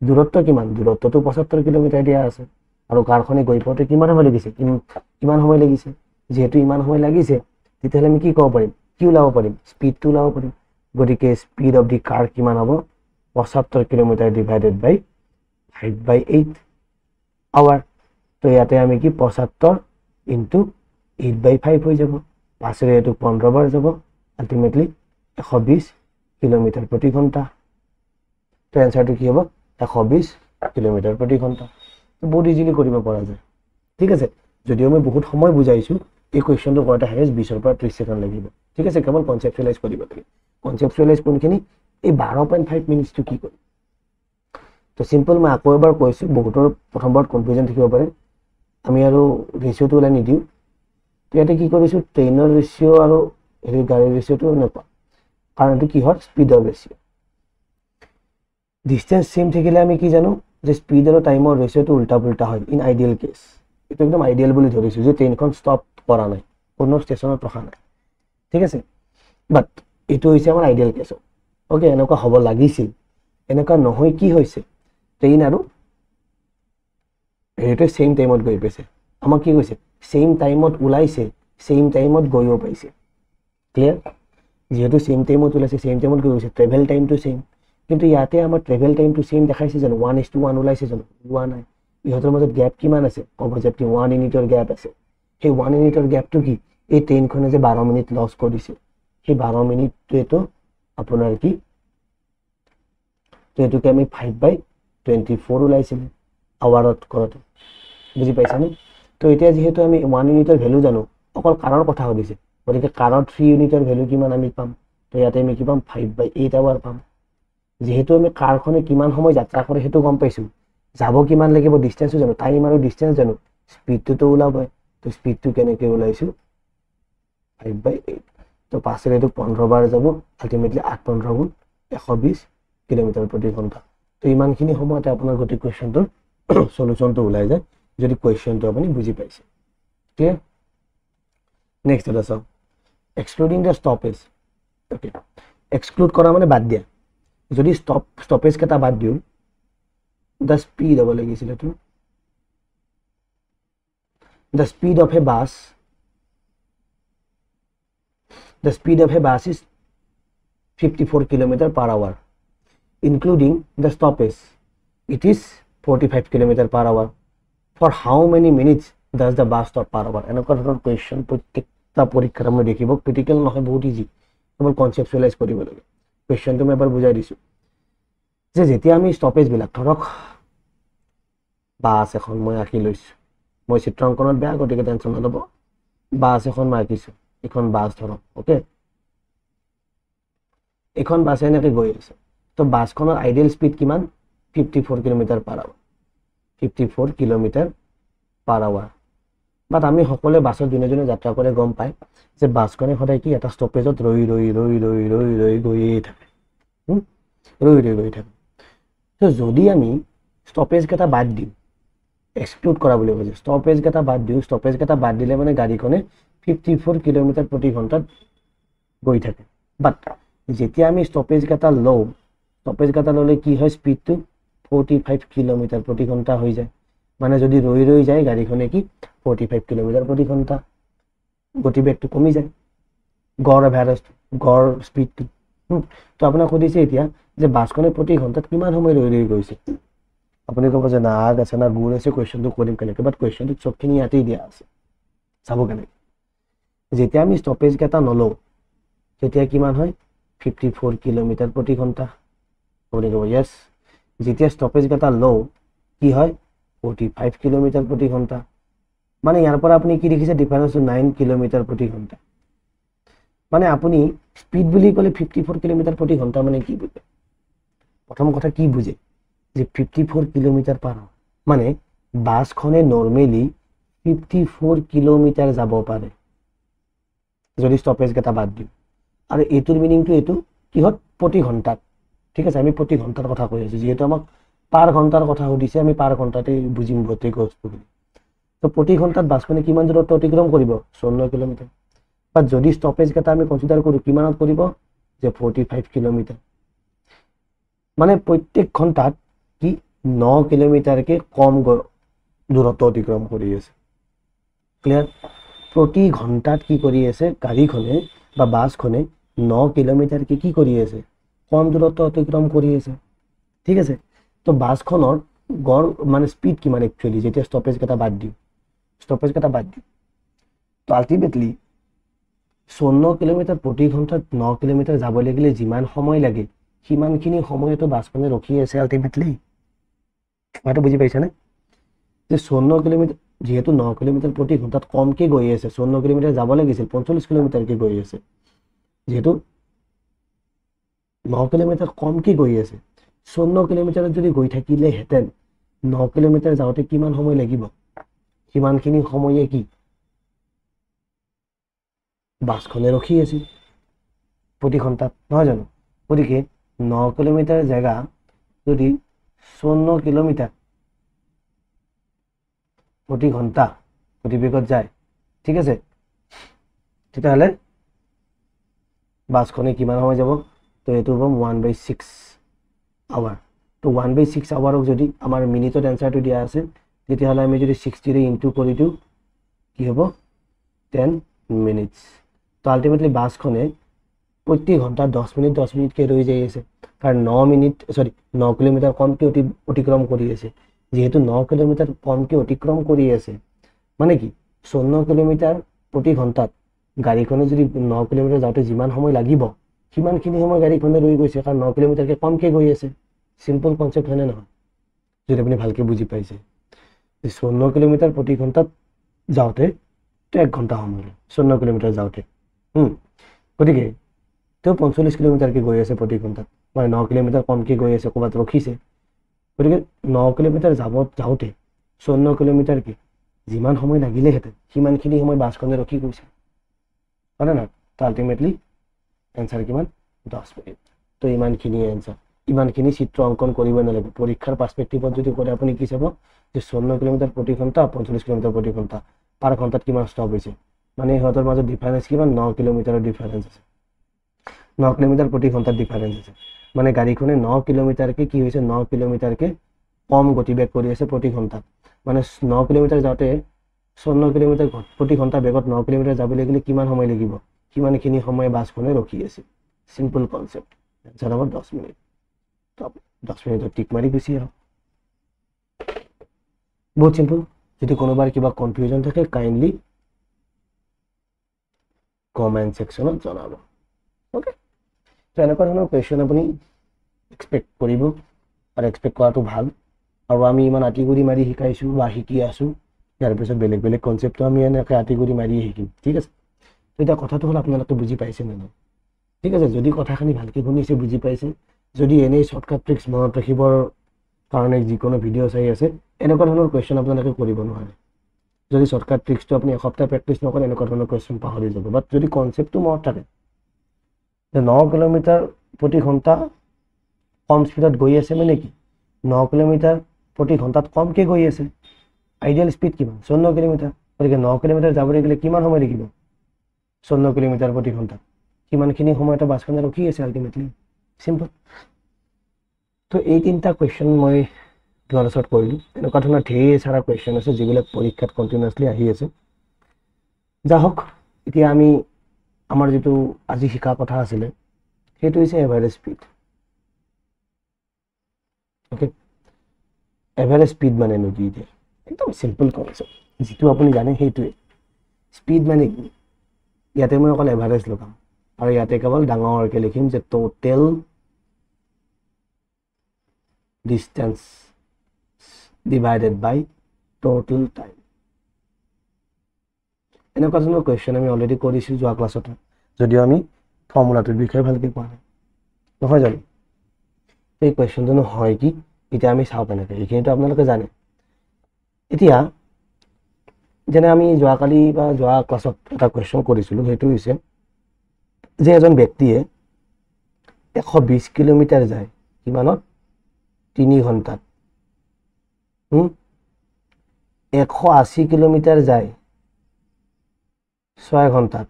দূৰত্ব কিমান, দূৰত্বটো 75 কিলোমিটাৰ দিয়া আছে, আৰু কাৰখনে গৈ পাওঁতে কিমান সময় লাগিছে, কিমান সময় লাগিছে। যিহেতু ইমান সময় লাগিছে, তেতিয়াহ'লে আমি কি ক'ব পাৰিম, কি ওলাব পাৰিম, স্পীডটো ওলাব পাৰিম। গতিকে স্পীড অফ দি কাৰ কিমান হ'ব, 75 কিলোমিটাৰ ডিভাইডেড বাই 5/8 আৱাৰ। তো ইয়াতে আমি কি 75 ইনটু 8/5 হৈ যাব, 5ৰে এইটো 15 বাৰ যাব, আল্টিমেটলি 120 কিলোমিটাৰ প্ৰতি ঘণ্টা। তো এনচাৰটো কি হ'ব, 120 কিলোমিটাৰ প্ৰতি ঘণ্টা। বহুত ইজিলি কৰিব পৰা যায়। ঠিক আছে, যদিও মই বহুত সময় বুজাইছোঁ, এই কুৱেশ্যনটো কৰোঁতে হায়েষ্ট 20 পৰা 30 ছেকেণ্ড লাগিব। ঠিক আছে, কেৱল কনচেপচুৱেলাইজ কৰিব লাগে। কনচেপচুৱেলাইজ কোনখিনি, এই 12.5 মিনিটছটো কি কৰিম। তো চিম্পল, মই আকৌ এবাৰ কৈছোঁ, বহুতৰ প্ৰথমবাৰত কনফিউজন থাকিব পাৰে, আমি আৰু ৰেচিঅ'টো ওলাই নিদিওঁ। তো ইয়াতে কি কৰিছোঁ, ট্ৰেইনৰ ৰেচিঅ' আৰু গাড়ীৰ ৰেচিঅ'টো নাপাওঁ, কাৰণ এইটো কিহৰ, স্পীডৰ ৰেচিঅ'। ডিষ্টেঞ্চ চেম থাকিলে আমি কি জানো, যে স্পীড আৰু টাইমৰ ৰেচিঅ'টো উল্টা পুল্টা হয় ইন আইডিয়েল কেছ। এইটো একদম আইডিয়েল বুলি ধৰিছোঁ, যে ট্ৰেইনখন ষ্টপ কৰা নাই, কোনো ষ্টেচনত ৰখা নাই। ঠিক আছে, বাট এইটো হৈছে আমাৰ আইডিয়েল কেছত। অ'কে, এনেকুৱা হ'ব লাগিছিল, এনেকুৱা নহয়। কি হৈছে, ট্ৰেইন আৰু হেৰিটোৱে ছেইম টাইমত গৈ পাইছে। আমাক কি কৈছে, ছেইম টাইমত ওলাইছে, ছেইম টাইমত গৈও পাইছে। ক্লিয়াৰ, যিহেতু ছেইম টাইমত ওলাইছে, ছেইম টাইমত গৈ গৈছে, ট্ৰেভেল টাইমটো ছেইম। কিন্তু ইয়াতে আমাৰ ট্ৰেভেল টাইমটো ছেইম দেখাইছে জানো, 1:1 ওলাইছে জানো, ওলোৱা নাই। ইহঁতৰ মাজত গেপ কিমান আছে, অপজিটলি 1 মিনিটৰ গেপ আছে। সেই 1 মিনিটৰ গেপটো কি, এই ট্ৰেইনখনে যে 12 মিনিট লছ কৰিছে, সেই 12 মিনিটটোৱেতো আপোনাৰ কি, তো এইটোকে আমি 5/24 ওলাইছিলে আৱাৰত কৰোঁতে। বুজি পাইছানে? তো এতিয়া যিহেতু আমি 1 ইউনিটৰ ভেলু জানো, অকল কাৰৰ কথা সুধিছে, গতিকে কাৰৰ 3 ইউনিটৰ ভেলু কিমান আমি পাম। তো ইয়াতে আমি কি পাম, 5/8 আৱাৰ পাম। যিহেতু আমি কাৰখনে কিমান সময় যাত্ৰা কৰে সেইটো গম পাইছোঁ, যাব কিমান লাগিব, ডিষ্টেঞ্চো জানো, টাইম আৰু ডিষ্টেঞ্চ জানো, স্পীডটোতো ওলাবই। তো স্পীডটো কেনেকৈ ওলাইছোঁ, 5/8। তো 5ৰে এইটো 15 বাৰ যাব, আল্টিমেটলি 8-15 গুণ 120 কিলোমিটাৰ প্ৰতি ঘণ্টা। তো ইমানখিনি সময়তে আপোনাৰ গোটেই কুৱেশ্যনটোৰ সলিউশ্যনটো ওলাই যায়, যদি কুৱেশ্যনটো আপুনি বুজি পাইছে। ক্লিয়াৰ, নেক্সট এটা চাওক, excluding the stoppage. Okay, exclude কৰা মানে বাদ দিয়া। যদি ষ্টপেজ কেইটা বাদ দিওঁ, দ্য স্পীড হ'ব লাগিছিল এইটো, the speed of A bus, the speed of a bus is 54 kilometer per hour, including the stoppage. It is 45 kilometer per hour. For how many minutes does the bus stop per hour? এনেকুৱা ধৰণৰ কুৱেশ্যন প্ৰত্যেকটা পৰীক্ষাত আমি দেখিব, ক্ৰিটিকেল নহয়, বহুত ইজি, কেৱল কনচেপচুৱেলাইজ কৰিব লাগে। কুৱেশ্যনটো মই এবাৰ বুজাই দিছোঁ, যে যেতিয়া আমি ষ্টপেজবিলাক, ধৰক বাছ এখন মই আঁকি লৈছোঁ, মই চিত্ৰাংকনত বেয়া, গতিকে টেনশ্যন নল'ব। বাছ এখন মই আঁকিছোঁ, এখন বাছ ধৰক, অ'কে, এখন বাছে এনেকৈ গৈ আছে। তো বাছখনৰ আইডিয়েল স্পীড কিমান, 54 kilometre per hour, 54 kilometre per hour. But আমি সকলোৱে বাছত যোনে যোনে যাত্ৰা কৰে গম পায় যে বাছখনে সদায় কি, এটা ষ্টপেজত ৰৈ ৰৈ ৰৈ ৰৈ ৰৈ ৰৈ গৈয়ে থাকে, ৰৈ ৰৈ গৈ থাকে। তো যদি আমি ষ্টপেজ কেইটা বাদ দিওঁ, এক্সক্লুড কৰা বুলি কৈছে, ষ্টপেজ কেইটা বাদ দিওঁ, ষ্টপেজ কেইটা বাদ দিলে মানে গাড়ীখনে 54 কিলোমিটাৰ প্ৰতি ঘণ্টাত গৈ থাকে। বাট যেতিয়া আমি ষ্টপেজ কেইটা লওঁ, ষ্টপেজ কেইটা ল'লে কি হয়, স্পীডটো 45 কিলোমিটাৰ প্ৰতি ঘণ্টা হৈ যায়। মানে যদি ৰৈ ৰৈ যায় গাড়ীখনে কি 45 কিলোমিটাৰ প্ৰতি ঘণ্টা, গতিবেগটো কমি যায়, গড় এভাৰেজটো, গড় স্পীডটো। তো আপোনাক সুধিছে এতিয়া যে বাছখনে প্ৰতি ঘণ্টাত কিমান সময় ৰৈ ৰৈ গৈছে। আপুনি ক'ব যে না আগ আছে না গুৰ আছে, কুৱেশ্যনটো কৰিম কেনেকৈ, বাট কুৱেশ্যনটোত চবখিনি ইয়াতেই দিয়া আছে, চাব কেনেকৈ। যেতিয়া আমি ষ্টপেজ কেইটা নলওঁ তেতিয়া কিমান হয়, 54 কিলোমিটাৰ প্ৰতি ঘণ্টা। আপুনি ক'ব য়েছ। যেতিয়া ষ্টপেজ কেইটা লওঁ কি হয়, 45 কিলোমিটাৰ প্ৰতি ঘণ্টা। মানে ইয়াৰ পৰা আপুনি কি দেখিছে, ডিফাৰেন্সটো 9 কিলোমিটাৰ প্ৰতি ঘণ্টা। মানে আপুনি স্পীড বুলি ক'লে 54 কিলোমিটাৰ প্ৰতি ঘণ্টা মানে কি বুজে, প্ৰথম কথা কি বুজে, যে 54 কিলোমিটাৰ পাৰ আৱাৰ, মানে বাছখনে নৰ্মেলি 54 কিলোমিটাৰ যাব পাৰে যদি ষ্টপেজ কেইটা বাদ দিওঁ। আৰু এইটোৰ মিনিংটো এইটো কিহত, প্ৰতি ঘণ্টাত। ঠিক আছে, আমি প্ৰতি ঘণ্টাৰ কথা কৈ আছোঁ, যিহেতু আমাক পাৰ ঘণ্টাৰ কথা সুধিছে, আমি পাৰ ঘণ্টাতে বুজিম গোটেই বস্তুখিনি। তো প্ৰতি ঘণ্টাত বাছখনে কিমান দূৰত্ব অতিক্ৰম কৰিব, 14 কিলোমিটাৰ। বাট যদি ষ্টপেজ কেইটা আমি কনচিডাৰ কৰোঁ, কিমানত কৰিব, যে 45 কিলোমিটাৰ। মানে প্ৰত্যেক ঘণ্টাত কি 9 কিলোমিটাৰকে কম দূৰত্ব অতিক্ৰম কৰি আছে। ক্লিয়াৰ? প্ৰতি ঘণ্টাত কি কৰি আছে গাড়ীখনে বা বাছখনে 9 কিলোমিটাৰকে কি কৰি আছে কম দূৰত্ব অতিক্ৰম কৰি আছে। ঠিক আছে, তো বাছখনৰ গড় মানে স্পীড কিমান একচুৱেলি যেতিয়া ষ্টপেজ কেইটা বাদ দিওঁ, তো আল্টিমেটলি 54 কিলোমিটাৰ প্ৰতি ঘণ্টাত 9 কিলোমিটাৰ যাব লাগিলে যিমান সময় লাগে সিমানখিনি সময়তো বাছখনে ৰখি আছে আল্টিমেটলি। কথাটো বুজি পাইছানে? যে 54 কিলোমিটাৰ যেহেতু 9 কিলোমিটাৰ প্ৰতি ঘণ্টাত কমকে গৈ আছে, 54 কিলোমিটাৰ যাব লাগিছিল 45 কিলোমিটাৰকে গৈ আছে, যেহেতু 9 কিলোমিটাৰ কমকে গৈ আছে, 54 কিলোমিটাৰত যদি গৈ থাকিলেহেঁতেন 9 কিলোমিটাৰ যাওঁতে কিমান সময় লাগিব, সিমানখিনি সময়ে কি বাছখনে ৰখি আছিল প্ৰতি ঘণ্টাত, নহয় জানো? গতিকে 9 কিলোমিটাৰ জেগা যদি 54 কিলোমিটাৰ প্ৰতি ঘণ্টা গতিবেগত যায়, ঠিক আছে, তেতিয়াহ'লে বাছখনে কিমান সময় যাব? তো এইটো হ'ব 1/6 আৱাৰ। তো 1/6 আৱাৰক যদি আমাৰ মিনিটত এনচাৰটো দিয়া আছে, তেতিয়াহ'লে আমি যদি 60 ইনটু কৰি দিওঁ কি হ'ব 10 মিনিটছ। তো আল্টিমেটলি বাছখনে প্ৰতি ঘণ্টাত 10 মিনিটকৈ ৰৈ যাই আছে, কাৰণ 9 কিলোমিটাৰ কমকৈ অতিক্ৰম কৰি আছে। যেহেতু 9 কিলোমিটাৰ কমকৈ অতিক্ৰম কৰি আছে মানে কি 54 কিলোমিটাৰ প্ৰতি ঘণ্টাত গাড়ীখনে যদি 9 কিলোমিটাৰ যাওঁতে যিমান সময় লাগিব সিমানখিনি সময় গাড়ীখনে ৰৈ গৈছে, কাৰণ 9 কিলোমিটাৰকৈ কমকৈ গৈ আছে। চিম্পল কনচেপ্ট হয়নে নহয়? যদি আপুনি ভালকৈ বুজি পাইছে, 54 কিলোমিটাৰ প্ৰতি ঘণ্টাত যাওঁতে তো 1 ঘণ্টা সময় 54 কিলোমিটাৰ যাওঁতে, গতিকে তেওঁ 45 কিলোমিটাৰকৈ গৈ আছে প্ৰতি ঘণ্টাত, মানে 9 কিলোমিটাৰ কমকৈ গৈ আছে, ক'ৰবাত ৰখিছে। গতিকে 9 কিলোমিটাৰ যাওঁতে 54 কিলোমিটাৰকে যিমান সময় লাগিলেহেঁতেন সিমানখিনি সময় বাছখনে ৰখি গৈছে, হয় নে নহয়? তো আল্টিমেটলি এনচাৰ কিমান? 10 মিনিট। তো ইমানখিনিয়ে এনচাৰ। ইমানখিনি চিত্ৰ অংকন কৰিব নালাগে। পৰীক্ষাৰ পাৰ্চপেক্টিভত যদি কৰে আপুনি কি চাব যে 54 কিলোমিটাৰ প্ৰতি ঘণ্টা 45 কিলোমিটাৰ প্ৰতি ঘণ্টা পাৰ ঘণ্টাত কিমান ষ্টপ হৈছে, মানে সিহঁতৰ মাজত ডিফাৰেঞ্চ কিমান? 9 কিলোমিটাৰৰ ডিফাৰেঞ্চ আছে, 9 কিলোমিটাৰ প্ৰতি ঘণ্টাত ডিফাৰেঞ্চ আছে, মানে গাড়ীখনে 9 কিলোমিটাৰকে কি হৈছে 9 কিলোমিটাৰকে কম গতিবেগ কৰি আছে প্ৰতি ঘণ্টাত। মানে 9 কিলোমিটাৰ যাওঁতে 54 কিলোমিটাৰ প্ৰতি ঘণ্টা বেগত 9 কিলোমিটাৰ যাব লাগিলে কিমান সময় লাগিব, সিমানখিনি সময় বাছখনে ৰখি আছে। Simple concept. এনচাৰ হ'ব 10 মিনিট। তো 10 মিনিটত টিক মাৰি গুচি আহক। বহুত চিম্পল। যদি কোনোবাৰ কিবা কনফিউজন থাকে কাইণ্ডলি কমেণ্ট ছেকশ্যনত জনাব। অ'কে, তো এনেকুৱা ধৰণৰ কুৱেশ্যন আপুনি এক্সপেক্ট কৰিব, আৰু এক্সপেক্ট কৰাটো ভাল। আৰু আমি ইমান আঁতিগুৰি মাৰি শিকাইছোঁ বা শিকি আছোঁ, ইয়াৰ পিছত বেলেগ বেলেগ কনচেপ্টটো আমি এনেকৈ আঁতিগুৰি মাৰিয়ে শিকিম, ঠিক আছে? তো এতিয়া কথাটো হ'ল আপোনালোকে বুজি পাইছে নে নাই? ঠিক আছে, যদি কথাখিনি ভালকৈ শুনিছে বুজি পাইছে, যদি এনেই শ্বৰ্টকাট ট্ৰিক্স মনত ৰাখিবৰ কাৰণে যিকোনো ভিডিঅ' চাই আছে, এনেকুৱা ধৰণৰ কুৱেশ্যন আপোনালোকে কৰিব নোৱাৰে। যদি শ্বৰ্টকাট ট্ৰিক্সটো আপুনি এসপ্তাহ প্ৰেক্টিছ নকৰে এনেকুৱা ধৰণৰ কুৱেশ্যন পাহৰি যাব। বাট যদি কনচেপ্টটো মনত থাকে যে 9 কিলোমিটাৰ প্ৰতি ঘণ্টা কম স্পীডত গৈ আছে মানে কি 9 কিলোমিটাৰ প্ৰতি ঘণ্টাত কমকৈ গৈ আছে, আইডিয়েল স্পীড কিমান 54 কিলোমিটাৰ, গতিকে 9 কিলোমিটাৰ যাব লাগিলে কিমান সময় লাগিব 54 কিলোমিটাৰ প্ৰতি ঘণ্টাত, সিমানখিনি সময়তে বাছখনে ৰখি আছে আল্টিমেটলি। চিম্পল। তো এই 3টা কুৱেশ্যন মই আপোনাৰ ওচৰত কৰিলোঁ। এনেকুৱা ধৰণৰ ঢেৰ সাৰা কুৱেশ্যন আছে যিবিলাক পৰীক্ষাত কণ্টিনিউৱাছলি আহি আছে। যা হওক, এতিয়া আমি আমাৰ যিটো আজি শিকা কথা আছিলে সেইটো হৈছে average speed. Okay, average speed মানেনো কি? এতিয়া একদম চিম্পল কনচেপ্ট, যিটো আপুনি জানে সেইটোৱে। স্পীড মানে কি? ইয়াতে মই অকল এভাৰেজ লগাম আৰু ইয়াতে কেৱল ডাঙৰকৈ লিখিম যে টোটেল ডিষ্টেঞ্চ ডিভাইডেড বাই টোটেল টাইম। এনেকুৱা ধৰণৰ কুৱেশ্যন আমি অলৰেডি কৰিছোঁ যোৱা ক্লাছতে, যদিও আমি ফৰ্মুলাটোৰ বিষয়ে ভালকৈ পোৱা নাই, নহয় জানো? এই কুৱেশ্যনটোনো হয় কি এতিয়া আমি চাওঁ কেনেকৈ, এইখিনিতো আপোনালোকে জানে। এতিয়া যেনে আমি যোৱাকালি বা যোৱা ক্লাছত এটা কুৱেশ্যন কৰিছিলোঁ, সেইটো হৈছে যে এজন ব্যক্তিয়ে 120 কিলোমিটাৰ যায় কিমানত? 3 ঘণ্টাত। 180 কিলোমিটাৰ যায় 6 ঘণ্টাত।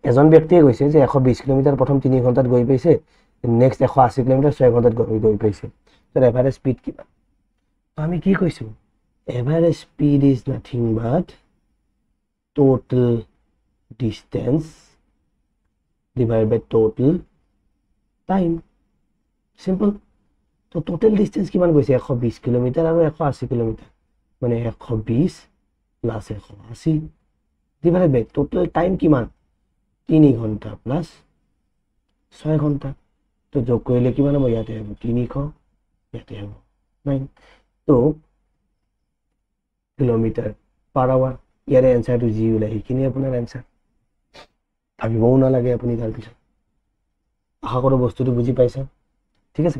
এজন ব্যক্তিয়ে কৈছে যে 120 কিলোমিটাৰ প্ৰথম 3 ঘণ্টাত গৈ পাইছে, নেক্সট 180 কিলোমিটাৰ 6 ঘণ্টাত গৈ পাইছে। तर एभारेज स्पीड किमान আমি কি কৈছো average speed is nothing but total distance divided by total time simple তো total distance কিমান গৈছে 120 কিলোমিটার আৰু 180 কিলোমিটার মানে 120 plus 180 divided by total time কিমান 3 ঘন্টা প্লাস 6 ঘন্টা তো যোগ কৰিলে কিমান হ'ব ইয়াতে হ'ব 300 ইয়াতে হ'ব 9 তো কিলোমিটার পার আওয়ার ইয়াৰে এনসাৰটো জি ওলাই সেইখিনি আপোনাৰ এনসাৰ ভাবিবও নালাগে আপুনি তাৰ পিছত আশা কৰো বস্তুটো বুজি পাইছে ঠিক আছে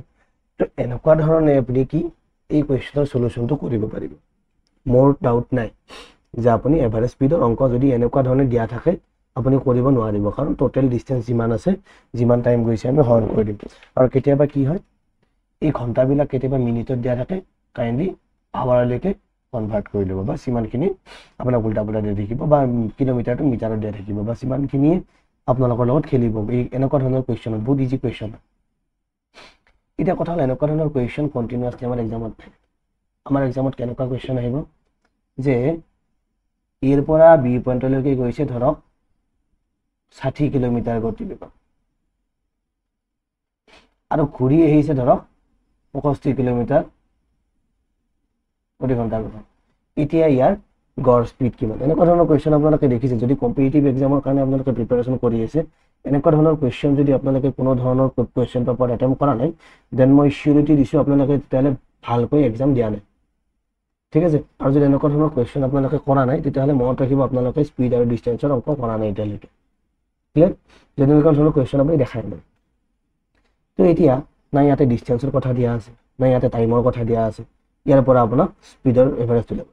তো এনেকুৱা ধৰণে আপুনি কি এই কোৱেশ্চনৰ সলিউশনটো কৰিব পাৰিব মোৰ ডাউট নাই যে আপুনি এভাৰেজ স্পীডৰ অংক যদি এনেকুৱা ধৰণে দিয়া থাকে আপুনি কৰিব নোৱাৰিব কাৰণ টোটাল ডিসটেন্স যিমান আছে যিমান টাইম গৈছে আমি হৰণ কৰি দিম আৰু কেতিয়াবা কি হয় এই ঘণ্টাবিলাক কেতিয়াবা মিনিটত দিয়া থাকে কাইন্ডলি আৱাৰলৈকে কনভাৰ্ট কৰি ল'ব বা সিমানখিনি আপোনাক উল্টা পুল্টা দি থাকিব বা কিলোমিটাৰটো মিটাৰত দিয়া থাকিব বা সিমানখিনি আপোনালোকৰ লগত খেলিব এই এনেকুৱা ধৰণৰ কুৱেশ্যন বহুত ইজি কুৱেশ্যন এটা কথা হল এনেকুৱা ধৰণৰ কুৱেশ্যন কন্টিনিউয়াসলি আমাৰ এক্সামত কেনেকুৱা কুৱেশ্যন আহিব যে এৰ পৰা বি পইণ্টলৈকে গৈছে ধৰক 60 কিলোমিটাৰ গতি বেগত আৰু ঘূৰি আহিছে ধৰক 65 কিলোমিটাৰ প্ৰতি ঘণ্টাৰ বেগত এতিয়া ইয়াৰ গড় স্পীড কিমান এনেকুৱা ধৰণৰ কুৱেশ্যন আপোনালোকে দেখিছে যদি কম্পিটিটিভ এক্সামৰ কাৰণে আপোনালোকে প্ৰিপাৰেচন কৰি আছে এনেকুৱা ধৰণৰ কুৱেশ্যন যদি আপোনালোকে কোনো ধৰণৰ কুৱেশ্যন পেপাৰ এটেম্প কৰা নাই দেন মই সিউৰিটি দিছো আপোনালোকে তেতিয়াহ'লে ভালকৈ এক্সাম দিয়া নাই ঠিক আছে আৰু যদি এনেকুৱা ধৰণৰ কুৱেশ্যন আপোনালোকে কৰা নাই তেতিয়াহ'লে মনত ৰাখিব আপোনালোকে স্পীড আৰু ডিসটেন্সৰ অংক কৰা নাই এতিয়ালৈকে ক্লিয়াৰ যদি এনেকুৱা ধৰণৰ কুৱেশ্যন আপুনি দেখাই নাই তো এতিয়া না ইয়াতে ডিসটেন্সৰ কথা দিয়া আছে না ইয়াতে টাইমৰ কথা দিয়া আছে ইয়াৰ পৰা আপোনাক স্পীডৰ এভাৰেজটো লাগিব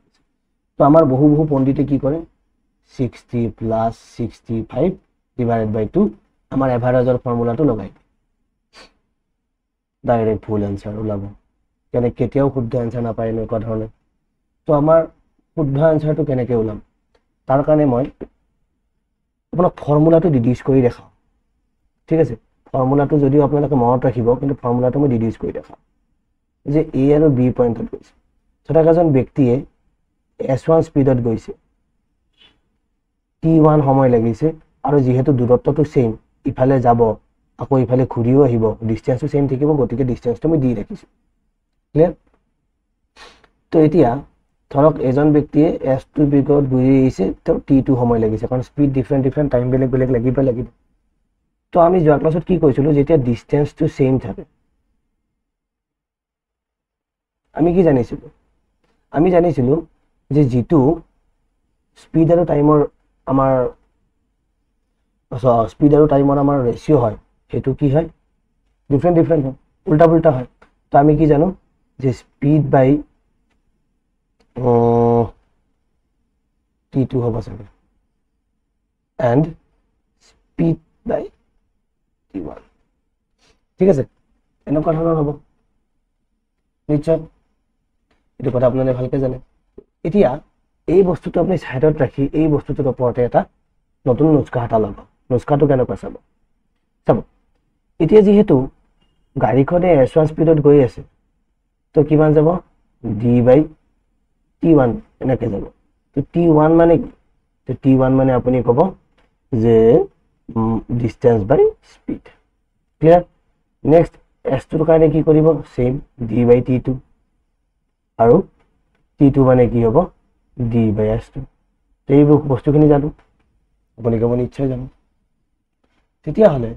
তো আমাৰ বহু পণ্ডিতে কি কৰে 60 প্লাস 65 ডিভাইডেড বাই 2 আমাৰ এভাৰেজৰ ফৰ্মুলাটো লগাই ডাইৰেক্ট ফুল এনসাৰ ওলাব কেনে কেতিয়াও শুদ্ধ এনসাৰ নাপায় এনেকুৱা ধৰণে তো আমাৰ শুদ্ধ এনসাৰটো কেনেকৈ ওলাম তাৰ কাৰণে মই আপোনাক ফৰ্মুলাটো ডিডিউস কৰি দেখাও ঠিক আছে ফৰ্মুলাটো যদিও আপোনালোকে মনত ৰাখিব কিন্তু ফৰ্মুলাটো মই ডিডিউস কৰি দেখাও যে এ আৰু বি পয়েন্টত গৈছে ধৰক এজন ব্যক্তিয়ে S1 স্পীডত গৈছে T1 সময় লাগিছে আৰু যেহেতু দূৰত্বটো সেম ইফালে যাব আকৌ ইফালে ঘূৰিও আহিব ডিসটেন্সটো সেম থাকিব গতিকে ডিসটেন্সটো মই দি ৰাখিছো ক্লিয়াৰ তো এতিয়া ধৰক এজন ব্যক্তিয়ে S2 বেগত ঘূৰি আহিছে তো T2 সময় লাগিছে কাৰণ স্পীড ডিফাৰেন্ট টাইম বেলেগ লাগিব তো আমি যোৱা ক্লাছত কি কৈছিলো যেতিয়া ডিসটেন্সটো সেম থাকে আমি কি জানিছিলো আমি জানিছিলো যে যেটো স্পীড আৰু টাইমৰ আমাৰ স্পীড আৰু টাইমৰ আমাৰ ৰেশিও হয় হেতু কি হয় ডিফাৰেন্ট হয় উল্টা পুল্টা হয় তো আমি কি জানো যে স্পীড বাই T2 হ'ব চাগে and speed by T1 ঠিক আছে এনেকুৱা ধৰণৰ হ'ব নিশ্চয় এটো কথা আপোনালোকে ভালকে জানে এতিয়া এই বস্তুটো আপুনি সাইডত ৰাখি এই বস্তুটোৰ ওপৰতে এটা নতুন নুস্খা এটা লগাব নুস্খাটো কেনেকুৱা চাব এতিয়া যেহেতু গাড়ীখনে S1 স্পীডত গৈ আছে তো কিমান যাব d by T1 এনেকৈ যাব তো T1 মানে তো T1 মানে আপুনি ক'ব যে ডিসটেন্স বাই স্পীড ক্লিয়াৰ নেক্সট S2 কাৰণে কি কৰিব সেম d by T2 আৰু T2 মানে কি হ'ব d by S2 তো এই বস্তুখিনি জানো আপুনি কেৱল নিশ্চয় জানো তেতিয়া হলে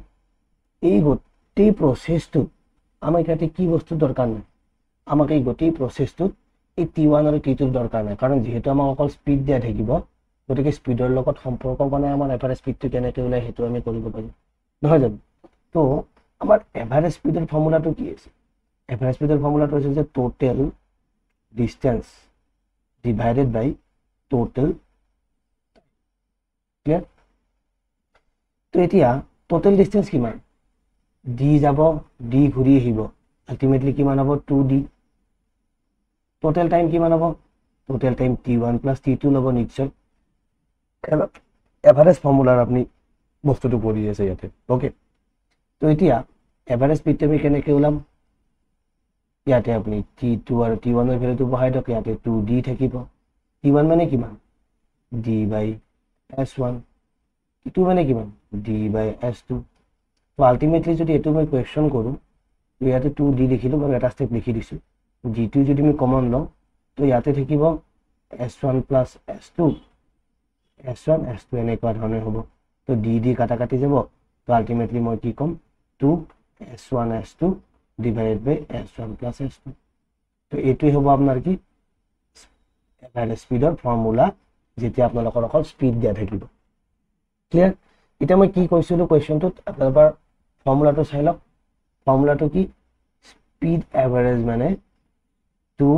এই গোটেই প্ৰসেসটো আমাক ইয়াতে কি বস্তু দৰকাৰ নাই আমাক এই গোটেই প্ৰসেসটো এই T1 আৰু T2 দৰকাৰ নাই কাৰণ যেহেতু আমাক অকল স্পীড দিয়া থাকিব গতিকে স্পীডৰ লগত সম্পৰ্ক মানে আমাৰ এভাৰেজ স্পীডটো কেনেকৈ ওলাই হেতু আমি কৰিব পাৰিম নহয় জানো তো আমাৰ এভাৰেজ স্পীডৰ ফৰ্মুলাটো কি আছে এভাৰেজ স্পীডৰ ফৰ্মুলাটো হৈছে যে total distance divided by total clear তো এতিয়া টোটাল ডিসটেন্স কিমান d যাব d ঘূৰি আহিব আলটিমেটলি কিমান হ'ব 2d টোটাল টাইম কিমান হ'ব total time T1 plus T2 ল'ব নিশ্চয় এভাৰেজ ফৰ্মুলাৰ আপুনি বস্তুটো কৰি আছে ইয়াতে ওকে তো এতিয়া এভাৰেজ স্পীডটো আমি কেনেকৈ ওলাম ইয়াতে আপুনি t2 আৰু t1 এর ভ্যালুটো বহাই দিয়ক ইয়াতে 2d থাকিব t1 মানে কিমান d by s1 t2 মানে কিমান d by s2 তো আলটিমেটলি যদি এটো মই কোৱেশ্চন কৰো ইয়াতে 2d লিখিলো মই এটা স্টেপ লিখি দিছো d2 যদি আমি কমন লওঁ তো ইয়াতে থাকিব s1 plus s2 s1 s2 এনেকুৱা ধৰণে হ'ব তো d কাটা কাটি যাব তো আলটিমেটলি মই কি কম 2 s1 s2 divided by s1 plus s2 তো এইটোই হ'ব আপোনাৰ কি এভাৰেজ স্পিডৰ ফৰ্মুলা যেতিয়া আপোনালোকৰ অকল স্পিড দিয়া থাকিব ক্লিয়াৰ এটা মই কি কৈছিলো কোৱেশ্চনটোত আপোনালোকৰ ফৰ্মুলাটো চাই লওক ফৰ্মুলাটো কি স্পিড এভারেজ মানে 2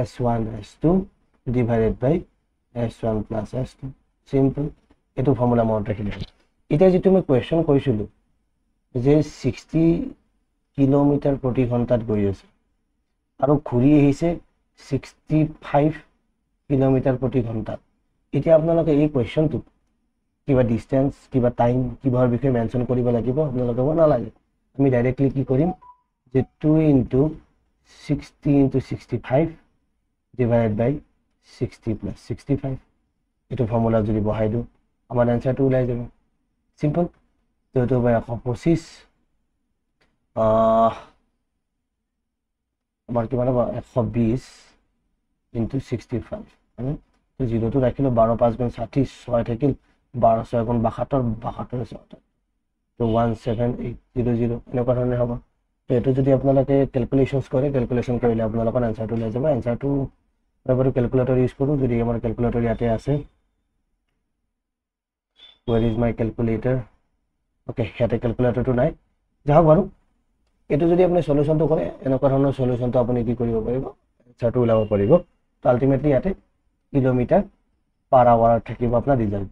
s1 s2 divided by s1 plus s2 simple এটো ফৰ্মুলা মনত ৰাখিলে এটা যেটো মই কোৱেশ্চন কৈছিলো যে 60 কিলোমিটাৰ প্ৰতি ঘণ্টাত গৈ আছে আৰু ঘূৰি আহিছে 65 কিলোমিটাৰ প্ৰতি ঘণ্টাত এতিয়া আপোনালোকে এই কোৱেশ্চনটো কিবা ডিসটেন্স কিবা টাইম কিবাৰ বিষয়ে মেনশন কৰিব লাগিব আপোনালোকে নালাগে আমি ডাইৰেক্টলি কি কৰিম যে 2 into 60 into 65 divided by 60 plus 65 এটো ফৰ্মুলা যদি বহাই দিও আমাৰ আনসাৰটো ওলাই যাব সিম্পল তো এটো বাই 125 আমাৰ কিমান হ'ব 120 into 65 মানে তো 0 টো ৰাখিলো 12 5 গুণ 60 6 থাকিল 12 6 গুণ 72 72 তো 17800 এনেকুৱা ধৰণে হ'ব তো এটো যদি আপোনালোকে ক্যালকুলেশনস কৰে ক্যালকুলেশন কৰিলে আপোনালোকৰ আনসাৰটো ওলাই যাব আনসাৰটো এবাৰ ক্যালকুলেটৰ ইউজ কৰো যদি আমাৰ ক্যালকুলেটৰ ইয়াতে আছে where is my calculator okay ইয়াতে ক্যালকুলেটৰটো নাই যাওক বাৰু এটো যদি আপুনি সলিউশনটো কৰে এনেকুৱা ধৰণৰ সলিউশনটো আপুনি কি কৰিব পাৰিব আনসাৰটো ওলাব পাৰিব তো আলটিমেটলি ইয়াতে কিলোমিটাৰ পাৰ আৱাৰ থাকিব আপোনাৰ ৰিজাল্ট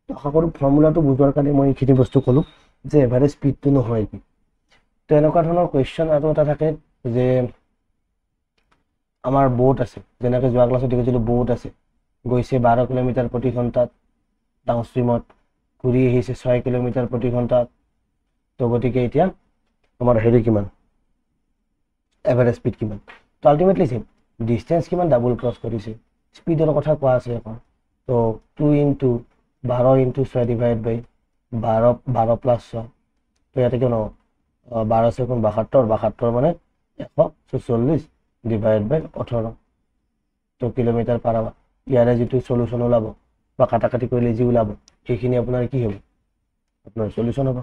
তো আশা কৰো ফৰ্মুলাটো বুজাৰ কাৰণে মই এইখিনি বস্তু কলো যে এভাৰেজ স্পিডটো নহয় কি তো এনেকুৱা ধৰণৰ কোৱেশ্চন আৰু এটা থাকে যে আমাৰ বোট আছে যেনেকৈ যোৱা ক্লাছত দেখিছিলো বোট আছে গৈছে 12 কিলোমিটাৰ প্ৰতি ঘণ্টাত ডাউনষ্ট্ৰীমত ঘূৰি আহিছে 6 কিলোমিটাৰ প্ৰতি ঘণ্টাত তো গতিকে এতিয়া আমাৰ হেৰি কিমান এভাৰেজ স্পিড কিমান তো আলটিমেটলি সেম ডিসটেন্স কিমান ডাবল ক্ৰস কৰিছে স্পিডৰ কথা কোৱা আছে এখন তো 2 into 12 into 6 divided by 12 plus 6 তো ইয়াতে কেন 12 সেকেন্ড 72 মানে 140 divided by 18 তো কিলোমিটাৰ পাৰ আৱাৰ ইয়াৰে যেটো সলিউশন ওলাব বা কাটা কাটি কৰিলে যি ওলাব সেইখিনি আপোনাৰ কি হ'ব আপোনাৰ সলিউশন হ'ব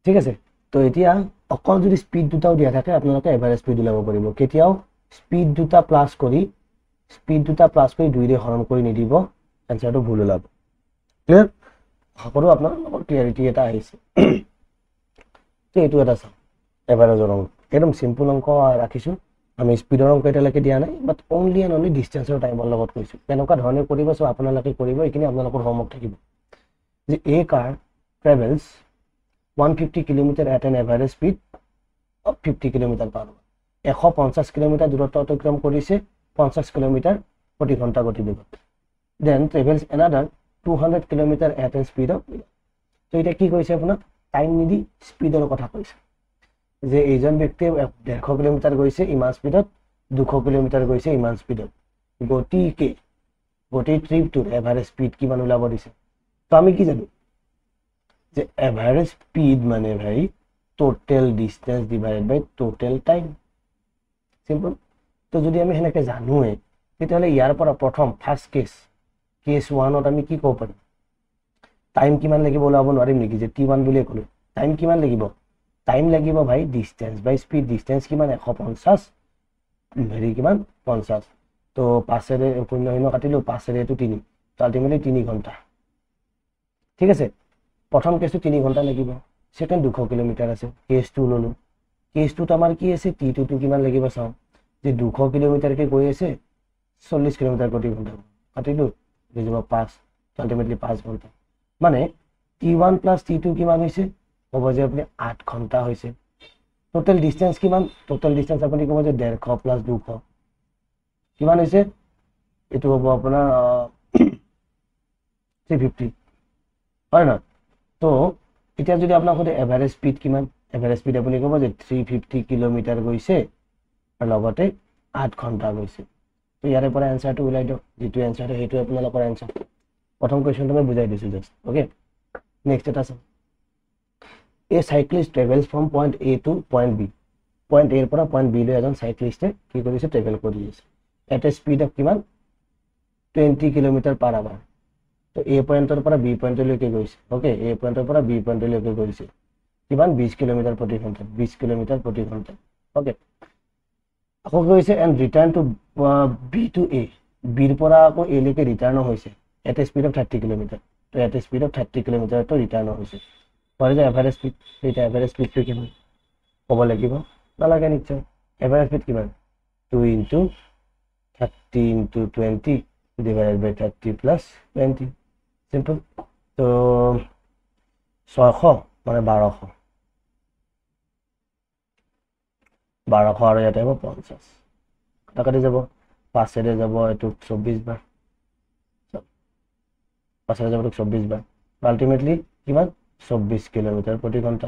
ঠিক আছে তো এতিয়া অকল যদি স্পিড দুটাও দিয়া থাকে আপোনালোকে এভাৰেজ স্পিড ওলাব পাৰিব কেতিয়াও স্পিড দুটা প্লাস কৰি দুইৰে হৰণ কৰি নিদিব আনসাৰটো ভুল ওলাব ক্লিয়াৰ সকলো আপোনালোকৰ ক্লিয়াৰিটি এটা আহিছে তো এইটো এটা চাও এভাৰেজৰ অংক একদম সিম্পল অংক ৰাখিছো আমি স্পিডৰ অংক এটালৈকে দিয়া নাই বাট অনলি এণ্ড অনলি ডিসটেন্সৰ টাইমৰ লগত কৈছো কেনেকুৱা ধৰণে কৰিব সো আপোনালোকে কৰিব এইখিনি আপোনালোকৰ হোমৱৰ্ক থাকিব যে a car travels 150 kilometre at an average speed of 50 kilometre per hour 150 kilometre দূৰত্ব অতিক্ৰম কৰিছে 50 কিলোমিটাৰ প্ৰতি ঘণ্টা গতিবেগত then travels another 200 kilometre at a speed of তো এটা কি কৈছে আপোনাৰ টাইম নিদি স্পিডৰ কথা কৈছে যে এইজন ব্যক্তিয়ে 150 কিলোমিটাৰ গৈছে ইমান স্পিডত 200 কিলোমিটাৰ গৈছে ইমান স্পিডত গতি ট্ৰিপটোৰ এভাৰেজ স্পিড কিমান ওলাব দিছে তো আমি কি জানো যে এভারেজ স্পিড মানে ভাই টোটাল ডিসটেন্স ডিভাইডেড বাই টোটাল টাইম সিম্পল তো যদি আমি হেনেকে জানোৱে তেতিয়াহলে ইয়াৰ পৰা প্ৰথম ফাৰ্স্ট কেস 1 ত আমি কি ক'ব পাৰিম টাইম কিমান লাগিব ওলাব নোৱাৰিম নেকি যে t1 বুলি ক'লো টাইম কিমান লাগিব টাইম লাগিব ভাই ডিসটেন্স বাই স্পিড ডিসটেন্স কিমান 150 হেৰি কিমান 50 তো 5 এৰে 0 কাটিলো 5 এৰে তো 3 তো আলটিমেটলি 3 ঘণ্টা ঠিক আছে প্ৰথম কেসটো 3 ঘণ্টা লাগিব সেকেন্ড 200 কিলোমিটাৰ আছে কেস 2 ললো কেস 2 ত আমাৰ কি আছে t2 টো কিমান লাগিব চাও যে 200 কিলোমিটাৰ কে গৈ আছে 40 কিলোমিটাৰ প্ৰতি ঘণ্টা কাটিলো যেবা 5 আলটিমেটলি 5 ঘণ্টা মানে t1 plus t2 কিমান হৈছে হ'ব যে আপুনি 8 ঘণ্টা হৈছে টোটাল ডিসটেন্স কিমান টোটাল ডিসটেন্স আপুনি ক'ব যে 150 plus 200 কিমান হৈছে এটো হ'ব আপোনাৰ 350 হয় না তো এতিয়া যদি আপোনাক কয় এভাৰেজ স্পিড কিমান এভাৰেজ স্পীড আপুনি ক'ব যে 350 কিলোমিটাৰ গৈছে আৰু লগতে 8 ঘণ্টা গৈছে। তো ইয়াৰে পৰা এনসাৰটো ওলাই দিয়ক, যেটো এনসাৰ হেতু আপোনালোকৰ এনসাৰ। প্ৰথম কোৱেশ্চনটো মই বুজাই দিছো জাস্ট। ওকে, নেক্সট এটা আছে, a cyclist travels from point A to point B. Point এৰ পৰা পইণ্ট বি লৈ এজন সাইক্লিষ্টে কি কৰিছে, ট্ৰেভেল কৰি আছে এট এ স্পীড অফ কিমান 20 কিলোমিটাৰ পাৰ আৱাৰ। তো এ পইণ্টৰ পৰা বি পইণ্টলৈকে গৈছে। ওকে, এ পইণ্টৰ পৰা বি পইণ্টলৈকে গৈছে কিমান 20 কিলোমিটাৰ প্ৰতি ঘণ্টাত, 20 কিলোমিটাৰ প্ৰতি ঘণ্টাত। ওকে, আকৌ গৈছে and return to B to A, বিৰ পৰা আকৌ এ লৈকে ৰিটাৰ্ণো হৈছে at a speed of 30 kilometre. তো এট এ স্পীড অফ 30 কিলোমিটাৰটো ৰিটাৰ্ণো হৈছে। হয় যে এভাৰেজ স্পীড, এতিয়া এভাৰেজ স্পীডটো কিমান ক'ব লাগিব, নালাগে নিশ্চয়। এভাৰেজ স্পীড কিমান 2 ইনটু 30 ইনটু 20 ডিভাইডেড বাই 30 প্লাছ 20, চিম্পল। তো 600 মানে 1200, 1200 আৰু ইয়াতে হ'ব 50, কটা কাটি যাব, 5 যাব এইটোক 24 বাৰ, 5 যাব 24 বাৰ, আল্টিমেটলি কিমান 24 কিলোমিটাৰ প্ৰতি ঘণ্টা।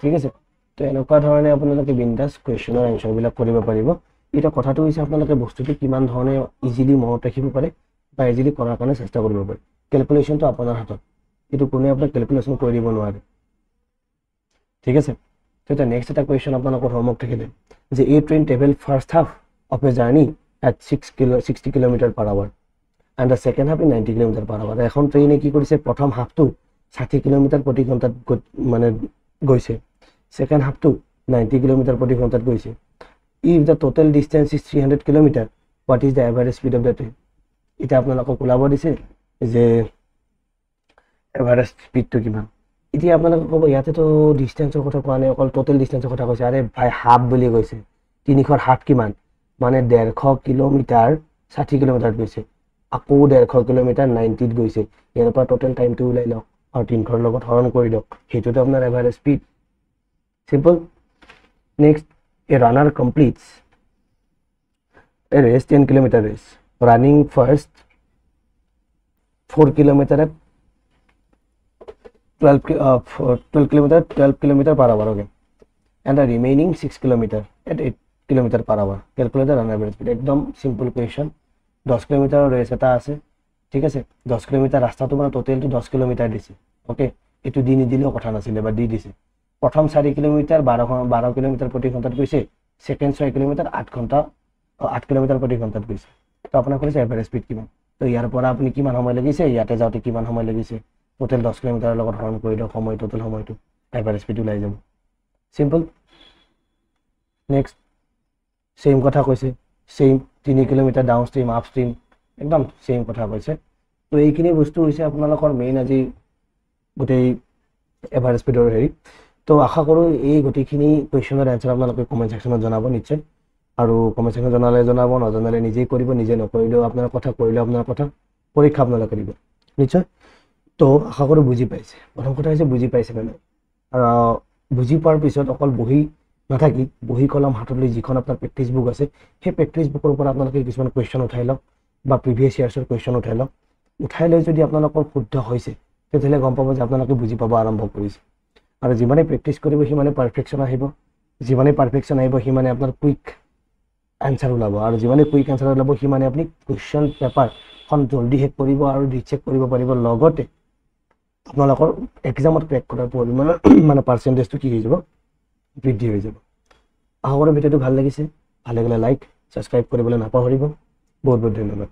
ঠিক আছে, তো এনেকুৱা ধৰণে আপোনালোকে বিন্দাছ কুৱেশ্যনৰ এনচাৰবিলাক কৰিব পাৰিব। এতিয়া কথাটো হৈছে আপোনালোকে বস্তুটো কিমান ধৰণে ইজিলি মনত ৰাখিব পাৰে বা ইজিলি কৰাৰ কাৰণে চেষ্টা কৰিব পাৰে। কেলকুলেশ্যনটো আপোনাৰ হাতত, এইটো কোনে আপোনাক কেলকুলেশ্যন কৰি দিব নোৱাৰে। ঠিক আছে, তো এতিয়া নেক্সট এটা কুৱেশ্যন আপোনালোকৰ হোমৱৰ্ক থাকিলে যে a train travel first half of a journey at 60 kilometre per hour and the second half in 90 kilometre per hour. এখন ট্ৰেইনে কি কৰিছে, প্ৰথম হাফটো 60 কিলোমিটাৰ প্ৰতি ঘণ্টাত মানে গৈছে, ছেকেণ্ড হাফটো 90 কিলোমিটাৰ প্ৰতি ঘণ্টাত গৈছে। If the total distance is 300 kilometre, what is the average speed of the train. এতিয়া আপোনালোকক ওলাব দিছে যে এভাৰেজ স্পীডটো কিমান। এতিয়া আপোনালোকে ক'ব ইয়াতেতো ডিষ্টেঞ্চৰ কথা কোৱা নাই, অকল টোটেল ডিষ্টেঞ্চৰ কথা কৈছে। আৰে ভাই হাফ বুলি কৈছে, 300 হাফ কিমান মানে 150 কিলোমিটাৰ 60 কিলোমিটাৰত গৈছে, আকৌ 150 কিলোমিটাৰ 90ত গৈছে। ইয়াৰ পৰা টোটেল টাইমটো ওলাই লওক আৰু 300ৰ লগত হৰণ কৰি দিয়ক, সেইটোতো আপোনাৰ average speed. Simple. Next, A runner completes a race 10 kilometer race, running first 4 kilometer at 12 kilometer per hour, okay, and the remaining 6 kilometer at 8 kilometer per hour. Calculate the run average speed. একদম সিম্পল কুৱেশ্যন। 10 কিলোমিটাৰ ৰেচ এটা আছে, ঠিক আছে, 10 কিলোমিটাৰ ৰাস্তাটো মানে টোটেলটো 10 কিলোমিটাৰ দিছে। ওকে, এইটো দি নিদিলেও কথা নাছিলে বা দি দিছে। প্ৰথম 4 কিলোমিটাৰ 12 কিলোমিটাৰ প্ৰতি ঘণ্টাত গৈছে, ছেকেণ্ড 6 কিলোমিটাৰ 8 কিলোমিটাৰ প্ৰতি ঘণ্টাত গৈছে। তো আপোনাক কৈছে এভাৰেজ স্পীড কিমান। তো ইয়াৰ পৰা আপুনি কিমান সময় লাগিছে, ইয়াতে যাওঁতে কিমান সময় লাগিছে, টোটেল 10 কিলোমিটাৰৰ লগত হৰণ কৰি দিয়ক সময়, টোটেল সময়টো, এভাৰেজ স্পীড ওলাই যাব। চিম্পল। নেক্সট সেম কথা কৈছে, same 3 kilometre down stream up stream, একদম সেম কথা কৈছে। তো এইখিনি বস্তু হৈছে আপোনালোকৰ মেইন আজি গোটেই এভাৰেজ স্পীডৰ হেৰি। তো আশা কৰোঁ এই গোটেইখিনি কুৱেশ্যনৰ এনচাৰ আপোনালোকে কমেণ্ট ছেকশ্যনত জনাব নিশ্চয়। আৰু কমেণ্ট ছেকশ্যন জনালে জনাব, নজনালে নিজেই কৰিব, নিজে নকৰিলেও আপোনাৰ কথা, কৰিলেও আপোনাৰ কথা, পৰীক্ষা আপোনালোকে দিব নিশ্চয়। তো আশা কৰোঁ বুজি পাইছে। প্ৰথম কথা হৈছে বুজি পাইছে নে নাই। আৰু বুজি পোৱাৰ পিছত অকল বহি নাথাকি বহি কলম হাতত লৈ যিখন আপোনাৰ প্ৰেক্টিছ বুক আছে, সেই প্ৰেক্টিছ বুকৰ পৰা আপোনালোকে কিছুমান কুৱেশ্যন উঠাই লওক বা প্ৰিভিয়াছ ইয়াৰ্ছৰ কুৱেশ্যন উঠাই লওক। উঠাই লৈ যদি আপোনালোকৰ শুদ্ধ হৈছে তেতিয়াহ'লে গম পাব যে আপোনালোকে বুজি পাব আৰম্ভ কৰিছে। আৰু যিমানে প্ৰেক্টিছ কৰিব সিমানে পাৰফেকশ্যন আহিব, যিমানে পাৰফেকশ্যন আহিব সিমানে আপোনাৰ কুইক এনচাৰ ওলাব, আৰু যিমানে কুইক এনচাৰ ওলাব সিমানে আপুনি কুৱেশ্যন পেপাৰখন জল্দি শেষ কৰিব আৰু ৰিচেক কৰিব পাৰিব। লগতে আপোনালোকৰ এক্সামত ক্ৰেক কৰাৰ পৰিমাণ মানে পাৰ্চেণ্টেজটো কি হৈ যাব, বৃদ্ধি হৈ যাব। আশা কৰোঁ ভিডিঅ'টো ভাল লাগিছে। ভাল লাগিলে লাইক, ছাবস্ক্ৰাইব কৰিবলৈ নাপাহৰিব। বহুত বহুত ধন্যবাদ।